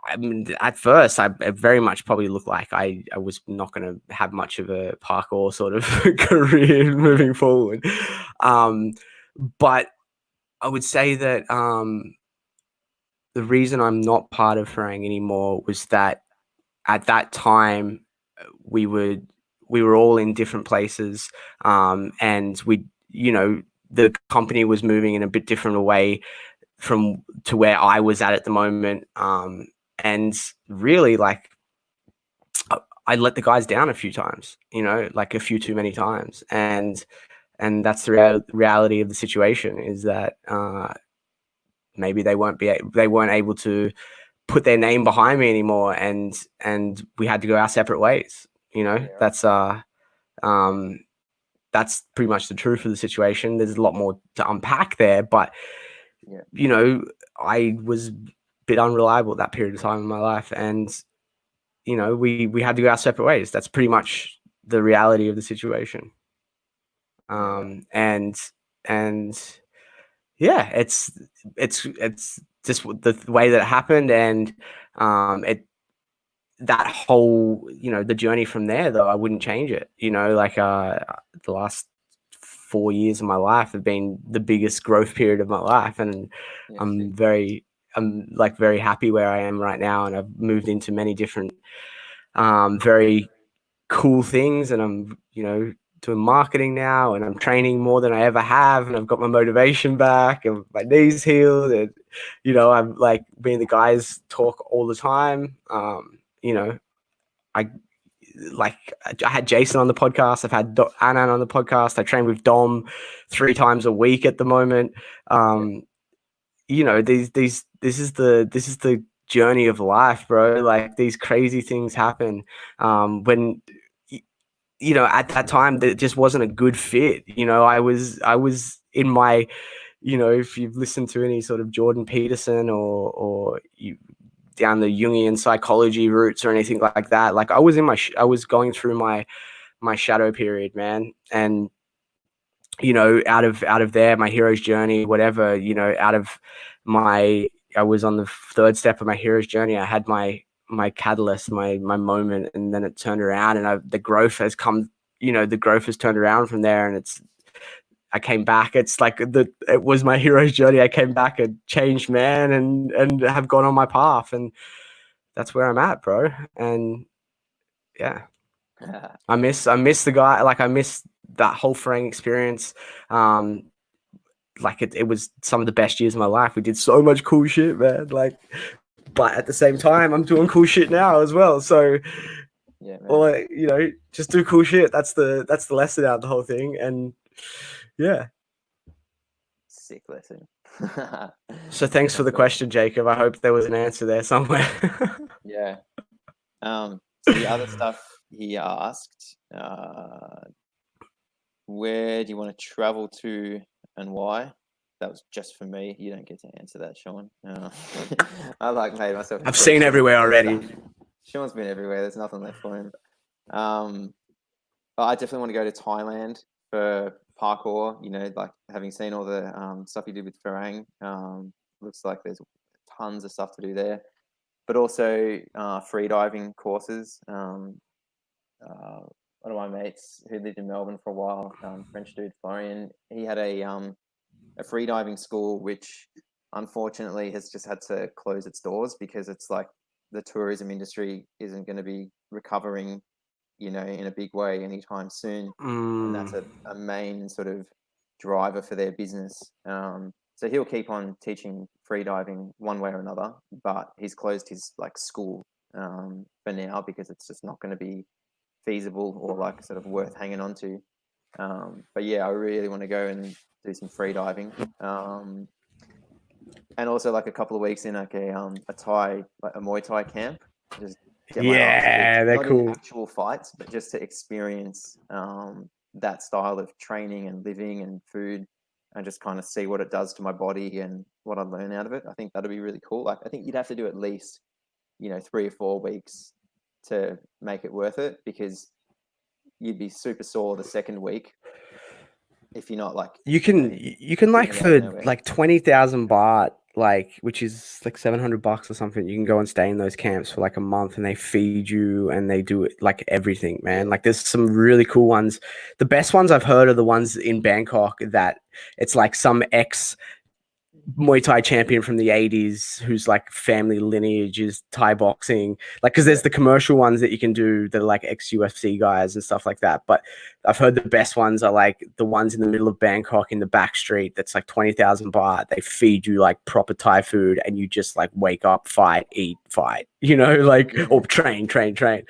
I mean, at first, I very much probably looked like I was not going to have much of a parkour sort of career moving forward. But I would say that the reason I'm not part of Farang anymore was that at that time we were all in different places, and the company was moving in a bit different way from to where I was at the moment. And really, like, I let the guys down a few times, like a few too many times. And that's the reality of the situation, is that maybe they weren't able to put their name behind me anymore, and we had to go our separate ways. Yeah. That's pretty much the truth of the situation. There's a lot more to unpack there, but Yeah. I was a bit unreliable at that period of time in my life, and we had to go our separate ways. That's pretty much the reality of the situation. And yeah, it's just the way that it happened, and that whole, the journey from there, though, I wouldn't change it. Like, the last 4 years of my life have been the biggest growth period of my life, and I'm like very happy where I am right now, and I've moved into many different very cool things, and I'm doing marketing now, and I'm training more than I ever have, and I've got my motivation back, and my knees healed, and I'm like, me and the guys talk all the time. I I had Jason on the podcast. I've had Anan on the podcast. I train with Dom 3 times a week at the moment. This is the journey of life, bro. Like, these crazy things happen when at that time that just wasn't a good fit. I was in my, if you've listened to any sort of Jordan Peterson or you down the Jungian psychology routes or anything like that, like, I was in I was going through my shadow period, man. And out of there, my hero's journey, whatever, I was on the 3rd step of my hero's journey. I had my catalyst, my moment, and then it turned around, and the growth has come, the growth has turned around from there, and I came back. It's like it was my hero's journey. I came back a changed man, and have gone on my path, and that's where I'm at, bro. And yeah, I miss the guy. Like, I miss that whole Farang experience. Like, it was some of the best years of my life. We did so much cool shit, man. Like, but at the same time, I'm doing cool shit now as well. So Yeah, man. Well, just do cool shit. That's the lesson out of the whole thing. And yeah. Sick lesson. So thanks for the question, Jacob. I hope there was an answer there somewhere. Yeah. So the other stuff he asked, where do you want to travel to and why? That was just for me. You don't get to answer that, Shaun. I made myself. I've seen everywhere already. Shaun's been everywhere. There's nothing left for him. I definitely want to go to Thailand for parkour. Like, having seen all the stuff you did with Farang, looks like there's tons of stuff to do there. But also freediving courses. One of my mates who lived in Melbourne for a while, French dude Florian, he had a freediving school, which unfortunately has just had to close its doors because it's like the tourism industry isn't going to be recovering, in a big way anytime soon. And that's a main sort of driver for their business. So he'll keep on teaching freediving one way or another, but he's closed his school for now because it's just not going to be feasible or sort of worth hanging on to. But yeah, I really want to go and do some freediving. And also a couple of weeks in a Muay Thai camp. Just get my ass kicked. They're Not cool. in actual fights, but just to experience that style of training and living and food, and just kind of see what it does to my body and what I learn out of it. I think that'd be really cool. I think you'd have to do at least 3 or 4 weeks to make it worth it, because you'd be super sore the second week if you're not like You can like getting out of for nowhere. like 20,000 baht, like which is like $700 or something. You can go and stay in those camps for like a month, and they feed you and they do like everything, man. Yeah. Like there's some really cool ones. The best ones I've heard are the ones in Bangkok that it's like some ex Muay Thai champion from the 80s whose like family lineage is Thai boxing. Like, because there's the commercial ones that you can do that are like ex UFC guys and stuff like that. But I've heard the best ones are like the ones in the middle of Bangkok in the back street that's like 20,000 baht. They feed you like proper Thai food and you just like wake up, fight, eat, fight, you know, like, or train. I know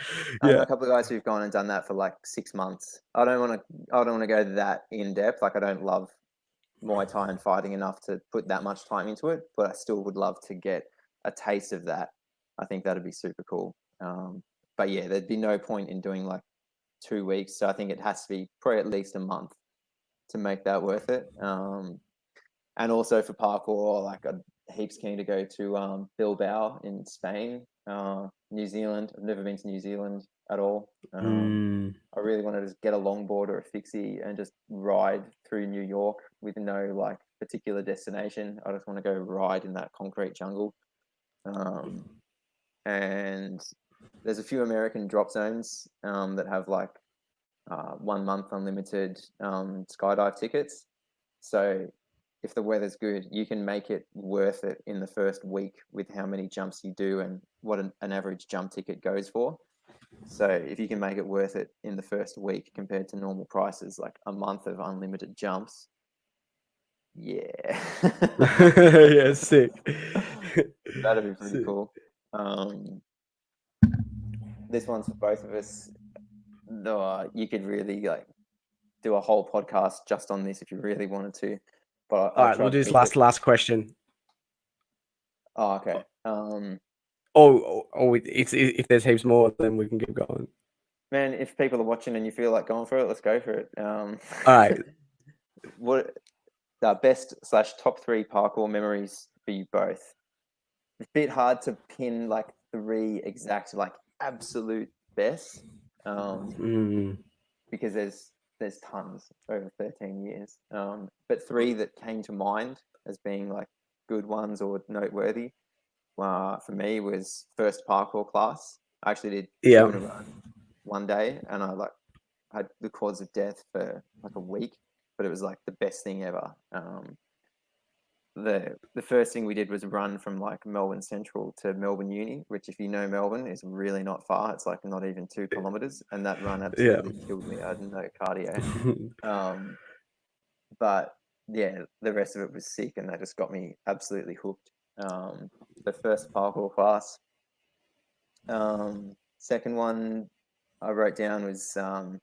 Yeah. a couple of guys who've gone and done that for like 6 months. I don't want to go that in depth. Like I don't love Muay Thai and fighting enough to put that much time into it, but I still would love to get a taste of that. I think that'd be super cool. But yeah, there'd be no point in doing like 2 weeks. So I think it has to be probably at least a month to make that worth it. And also for parkour, like I'm heaps keen to go to Bilbao in Spain, New Zealand. I've never been to New Zealand at all. I really wanted to get a longboard or a fixie and just ride through New York with no like particular destination. I just want to go ride in that concrete jungle. And there's a few American drop zones that have like 1 month unlimited skydive tickets. So if the weather's good, you can make it worth it in the first week with how many jumps you do and what an average jump ticket goes for. So if you can make it worth it in the first week compared to normal prices, like a month of unlimited jumps, yeah. Yeah, sick. That'd be pretty Sick. cool. This one's for both of us. No, you could really like do a whole podcast just on this if you really wanted to. But All I'll right, try we'll to do this keep it. last question. Oh, okay. It's if there's heaps more, then we can keep going. Man, if people are watching and you feel like going for it, let's go for it. All right. What the best / top 3 parkour memories for you both? It's a bit hard to pin like 3 exact like absolute best, because there's tons over 13 years. But 3 that came to mind as being like good ones or noteworthy. For me was first parkour class. I actually did 2 in a row one day, and I like had the cause of death for like a week, but it was like the best thing ever. The first thing we did was run from like Melbourne Central to Melbourne Uni, which if you know Melbourne is really not far. It's like not even 2 kilometers, and that run absolutely killed me. I had no cardio. But yeah, the rest of it was sick, and that just got me absolutely hooked. The first parkour class. Second one I wrote down was there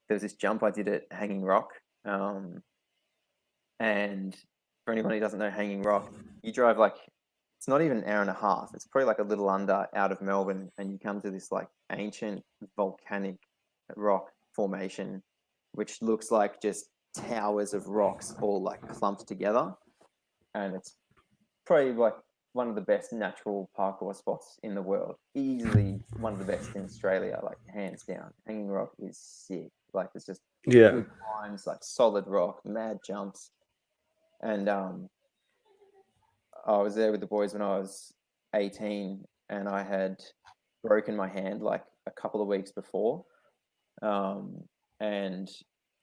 was this jump I did at Hanging Rock. And for anyone who doesn't know Hanging Rock, you drive like, it's not even an hour and a half. It's probably like a little under out of Melbourne, and you come to this like ancient volcanic rock formation, which looks like just towers of rocks all like clumped together. And it's probably like one of the best natural parkour spots in the world. Easily one of the best in Australia, like hands down. Hanging Rock is sick. Like it's just good climbs, like solid rock, mad jumps. And I was there with the boys when I was 18, and I had broken my hand like a couple of weeks before. And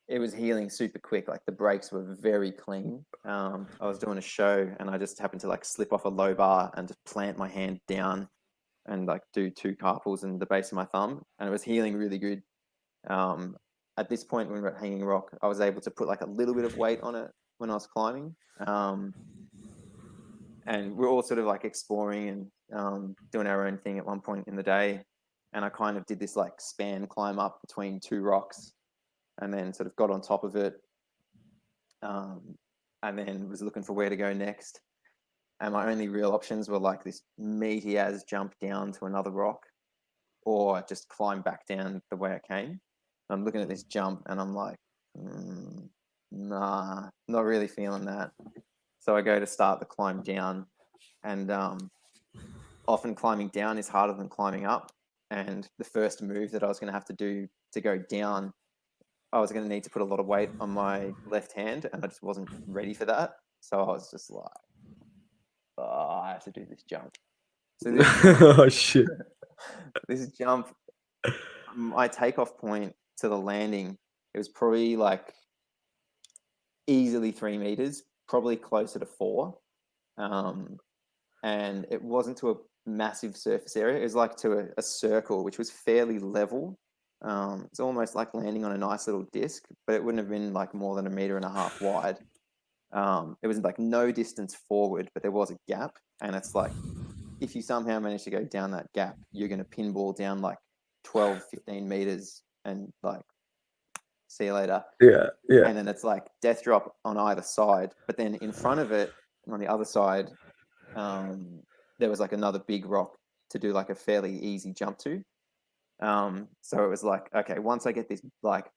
it was healing super quick. Like the breaks were very clean. I was doing a show, and I just happened to like slip off a low bar and just plant my hand down and like do 2 carpals in the base of my thumb, and it was healing really good. At this point, when we were at Hanging Rock, I was able to put like a little bit of weight on it when I was climbing. And we're all sort of like exploring and doing our own thing at one point in the day. And I kind of did this like span climb up between 2 rocks, and then sort of got on top of it, and then was looking for where to go next. And my only real options were like this meaty as jump down to another rock, or just climb back down the way I came. I'm looking at this jump, and I'm like, nah, not really feeling that. So I go to start the climb down, and often climbing down is harder than climbing up. and the first move that I was going to have to do to go down, I was going to need to put a lot of weight on my left hand, and I just wasn't ready for that. So I was just like, oh, I have to do this jump. So this Oh shit. this jump, my takeoff point to the landing, it was probably like easily 3 meters, probably closer to 4. And it wasn't to a massive surface area. It was like to a circle, which was fairly level. It's almost like landing on a nice little disc, but it wouldn't have been like more than 1.5 meters wide. It was like no distance forward, but there was a gap. And it's like, if you somehow manage to go down that gap, you're going to pinball down like 12, 15 meters and like, see you later. Yeah. And then it's like death drop on either side. But then in front of it, on the other side, there was like another big rock to do like a fairly easy jump to. So it was like, okay, once I get this like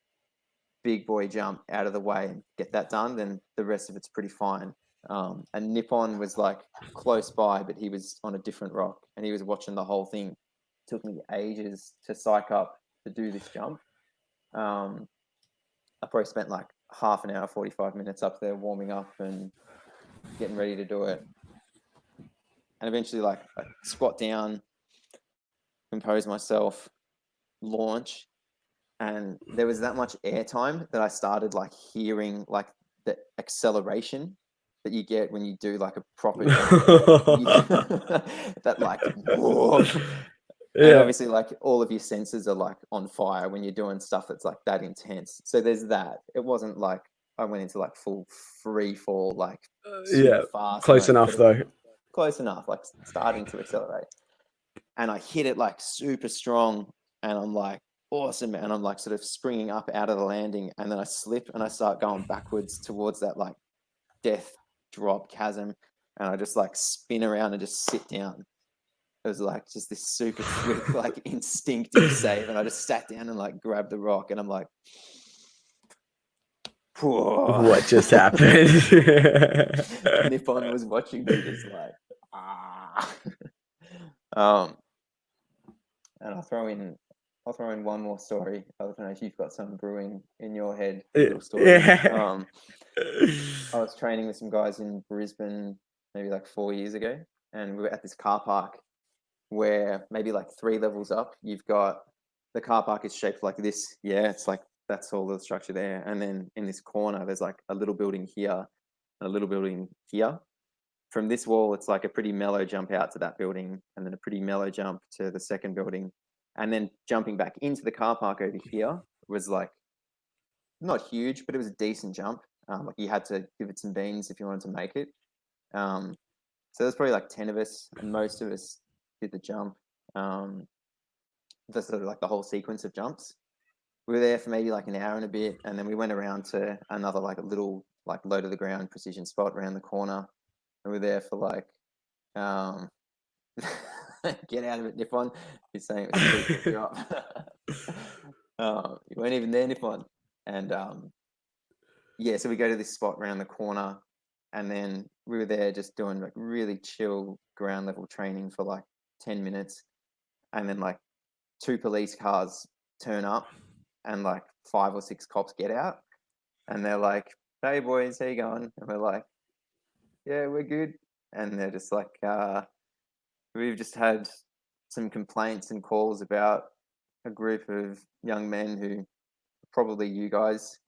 big boy jump out of the way and get that done, then the rest of it's pretty fine. And Nippon was like close by, but he was on a different rock and he was watching the whole thing. It took me ages to psych up to do this jump. I probably spent like half an hour, 45 minutes up there warming up and getting ready to do it. And eventually like I squat down, compose myself, launch, and there was that much air time that I started like hearing like the acceleration that you get when you do like a proper that like whoa. And obviously like all of your senses are like on fire when you're doing stuff that's like that intense. So there's that. It wasn't like I went into like full free fall, like super fast. Close enough though. Close enough, like starting to accelerate. And I hit it like super strong, and I'm like, awesome. And I'm like sort of springing up out of the landing, and then I slip and I start going backwards towards that like death drop chasm, and I just like spin around and just sit down. It was like just this super quick, like instinctive save, and I just sat down and like grabbed the rock, and I'm like, what just happened? Nippon was watching me just like, ah. And I'll throw in one more story. I don't know if you've got some brewing in your head. Little story. Yeah. I was training with some guys in Brisbane maybe like 4 years ago, and we were at this car park where maybe like 3 levels up, you've got the car park is shaped like this. Yeah, it's like that's all the structure there. And then in this corner, there's like a little building here, and a little building here. From this wall, it's like a pretty mellow jump out to that building, and then a pretty mellow jump to the second building. And then jumping back into the car park over here was like not huge, but it was a decent jump. Like you had to give it some beans if you wanted to make it. So there's probably like 10 of us, and most of us did the jump. That's sort of like the whole sequence of jumps. We were there for maybe like an hour and a bit, and then we went around to another like a little like low to the ground precision spot around the corner. And we were there for like get out of it, Nippon. He's saying it was a pretty good drop. You weren't even there, Nippon. And yeah, so we go to this spot around the corner, and then we were there just doing like really chill ground level training for like 10 minutes. And then like 2 police cars turn up, and like 5 or 6 cops get out, and they're like, "Hey boys, how you going?" And we're like, "Yeah, we're good." And they're just like, "We've just had some complaints and calls about a group of young men who, probably you guys,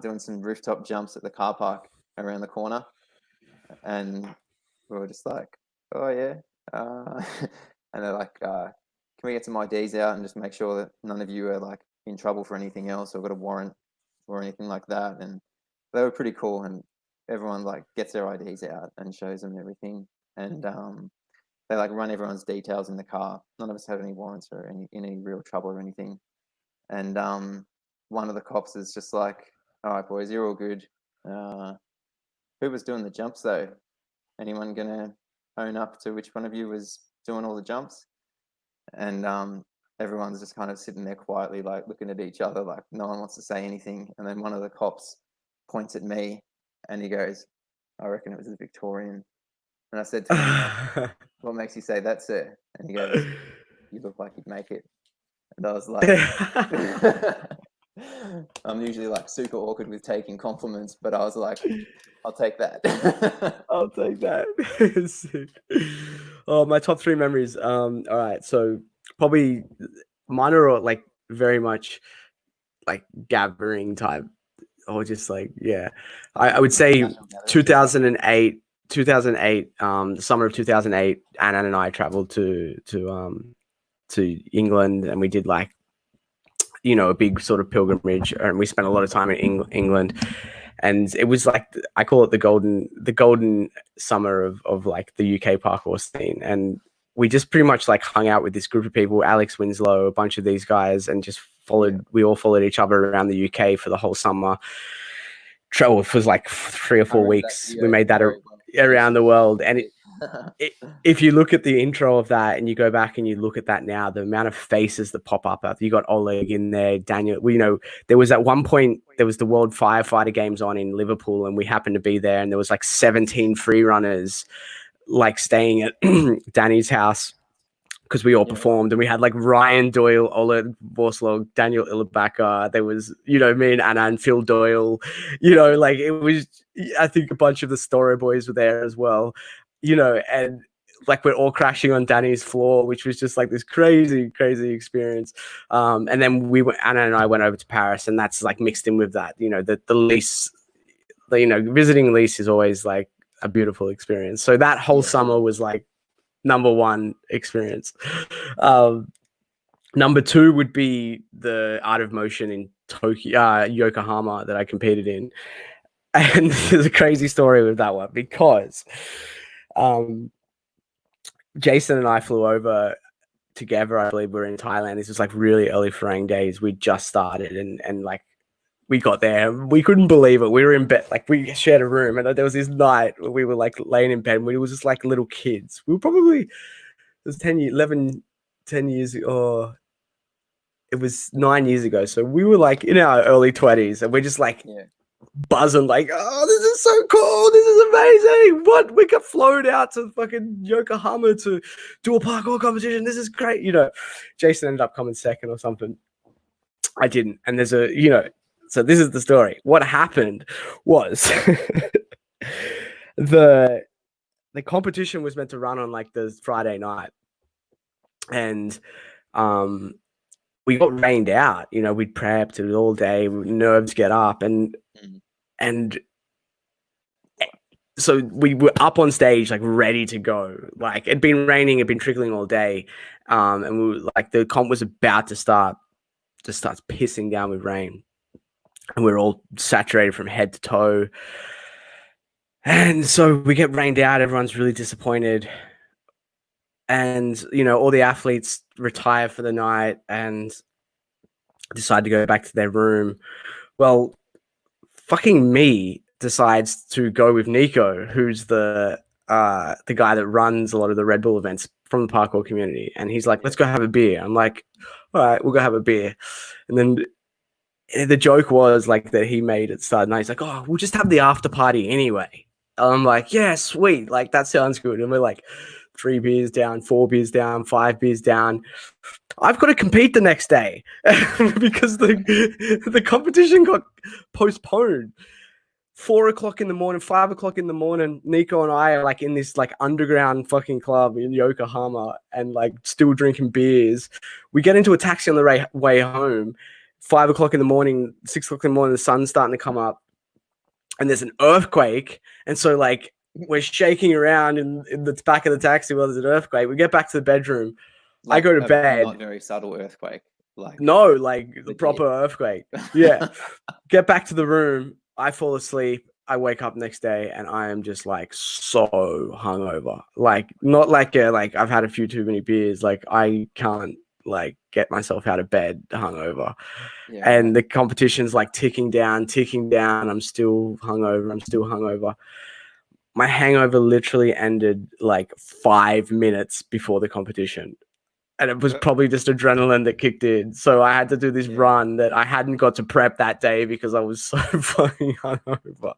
doing some rooftop jumps at the car park around the corner." And we were just like, "Oh yeah," and they're like, "Can we get some IDs out and just make sure that none of you are like in trouble for anything else or got a warrant or anything like that?" And they were pretty cool, and everyone like gets their IDs out and shows them everything, and they like run everyone's details in the car. None of us had any warrants or any real trouble or anything. And one of the cops is just like, "All right, boys, you're all good. Who was doing the jumps though? Anyone gonna own up to which one of you was doing all the jumps?" And everyone's just kind of sitting there quietly, like looking at each other, like no one wants to say anything. And then one of the cops points at me, and he goes, "I reckon it was the Victorian." And I said to him, "What makes you say that, sir?" And he goes, you look like you'd make it. And I was like, I'm usually like super awkward with taking compliments, but I was like, I'll take that. I'll take that. Sick. Oh, my top 3 memories. All right, so probably mine are like very much like gathering type, or just like I would say 2008. The summer of 2008, Anna and I traveled to England, and we did like a big sort of pilgrimage, and we spent a lot of time in England. And it was like, I call it the golden summer of like the UK parkour scene. And we just pretty much like hung out with this group of people, Alex Winslow, a bunch of these guys, and just we all followed each other around the UK for the whole summer. Travel for like 3 or 4 weeks. We made that around the world. And if you look at the intro of that and you go back and you look at that now, the amount of faces that pop up, you got Oleg in there, Daniel, there was at one point, there was the World Firefighter Games on in Liverpool, and we happened to be there, and there was like 17 free runners like staying at Danny's house because we all performed, and we had like Ryan Doyle, Oleg Vorslog, Daniel Ilabaka. There was, me and Anna and Phil Doyle, like it was, I think a bunch of the Story Boys were there as well, and like we're all crashing on Danny's floor, which was just like this crazy, crazy experience. And then Anna and I went over to Paris, and that's like mixed in with that, the lease, visiting Lease is always like a beautiful experience. So that whole summer was like number 1 experience. Number 2 would be the Art of Motion in Tokyo, Yokohama, that I competed in. And there's a crazy story with that one, because Jason and I flew over together. I believe we were in Thailand. This was like really early Farang days. We just started, and like we got there, we couldn't believe it. We were in bed, like we shared a room, and there was this night where we were like laying in bed, and we were just like little kids. We were probably, it was 10 years, or it was 9 years ago. So we were like in our early 20s, and we're just like buzzing, like, oh, this is so cool, this is amazing. What, we got flown out to fucking Yokohama to do a parkour competition, this is great. Jason ended up coming second or something. I didn't. And there's so this is the story. What happened was the competition was meant to run on like the Friday night, and we got rained out. We'd prepped it all day, nerves get up, and so we were up on stage, like ready to go. Like it'd been raining, it'd been trickling all day, and we were like, the comp was about to start, just starts pissing down with rain, and we're all saturated from head to toe. And so we get rained out. Everyone's really disappointed, and all the athletes retire for the night and decide to go back to their room. Well, fucking me decides to go with Nico, who's the guy that runs a lot of the Red Bull events from the parkour community, and he's like, let's go have a beer. I'm like, all right, we'll go have a beer. And then the joke was like that he made it start night. He's like, oh, we'll just have the after party anyway. And I'm like, yeah, sweet, like that sounds good. And we're like 3 beers down, 4 beers down, 5 beers down. I've got to compete the next day because the competition got postponed. 4 o'clock in the morning, 5 o'clock in the morning, Nico and I are like in this like underground fucking club in Yokohama, and like still drinking beers. We get into a taxi on the way home. 5 o'clock in the morning, 6 o'clock in the morning, the sun's starting to come up, and there's an earthquake. And so like we're shaking around in the back of the taxi while there's an earthquake. We get back to the bedroom. Like, I go to bed. Not very subtle earthquake. Like the proper earthquake. Yeah. Get back to the room. I fall asleep. I wake up next day, and I am just like so hungover. Like not like I've had a few too many beers. Like I can't like get myself out of bed hungover. Yeah. And the competition's like ticking down. I'm still hungover. My hangover literally ended like 5 minutes before the competition. And it was probably just adrenaline that kicked in. So I had to do this run that I hadn't got to prep that day because I was so fucking hungover.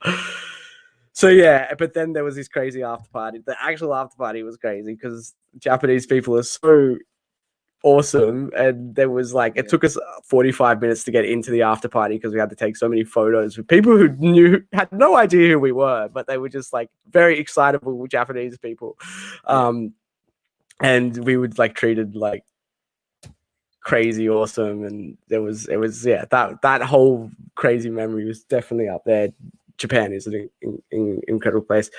So yeah, but then there was this crazy after party. The actual after party was crazy because Japanese people are so awesome. And there was like, it took us 45 minutes to get into the after party because we had to take so many photos with people who had no idea who we were, but they were just like very excitable Japanese people. And we would like treated like crazy awesome. And it was that whole crazy memory was definitely up there. Japan is an incredible place.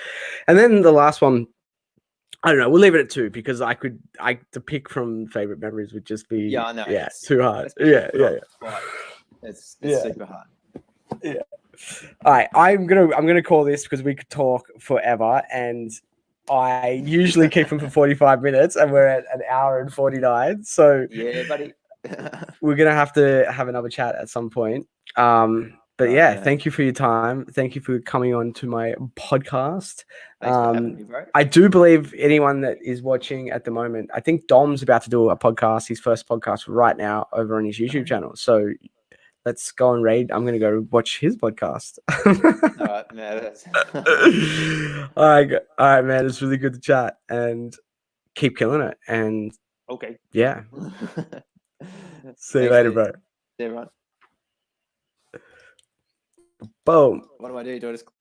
And then the last one, I don't know. We'll leave it at 2 because to pick from favorite memories would just be I know. too hard. It's super hard. Yeah. All right, I'm gonna call this because we could talk forever, and I usually keep them for 45 minutes, and we're at an hour and 49. So yeah, buddy. We're gonna have to have another chat at some point. But thank you for your time. Thank you for coming on to my podcast. Thanks for having me, bro. I do believe anyone that is watching at the moment, I think Dom's about to do a podcast, his first podcast right now over on his YouTube channel. So let's go and raid. I'm going to go watch his podcast. All right, man. All right, man. It's really good to chat and keep killing it. And okay. Yeah. See you later, bro. See you, everyone. Boom. What do? Do I just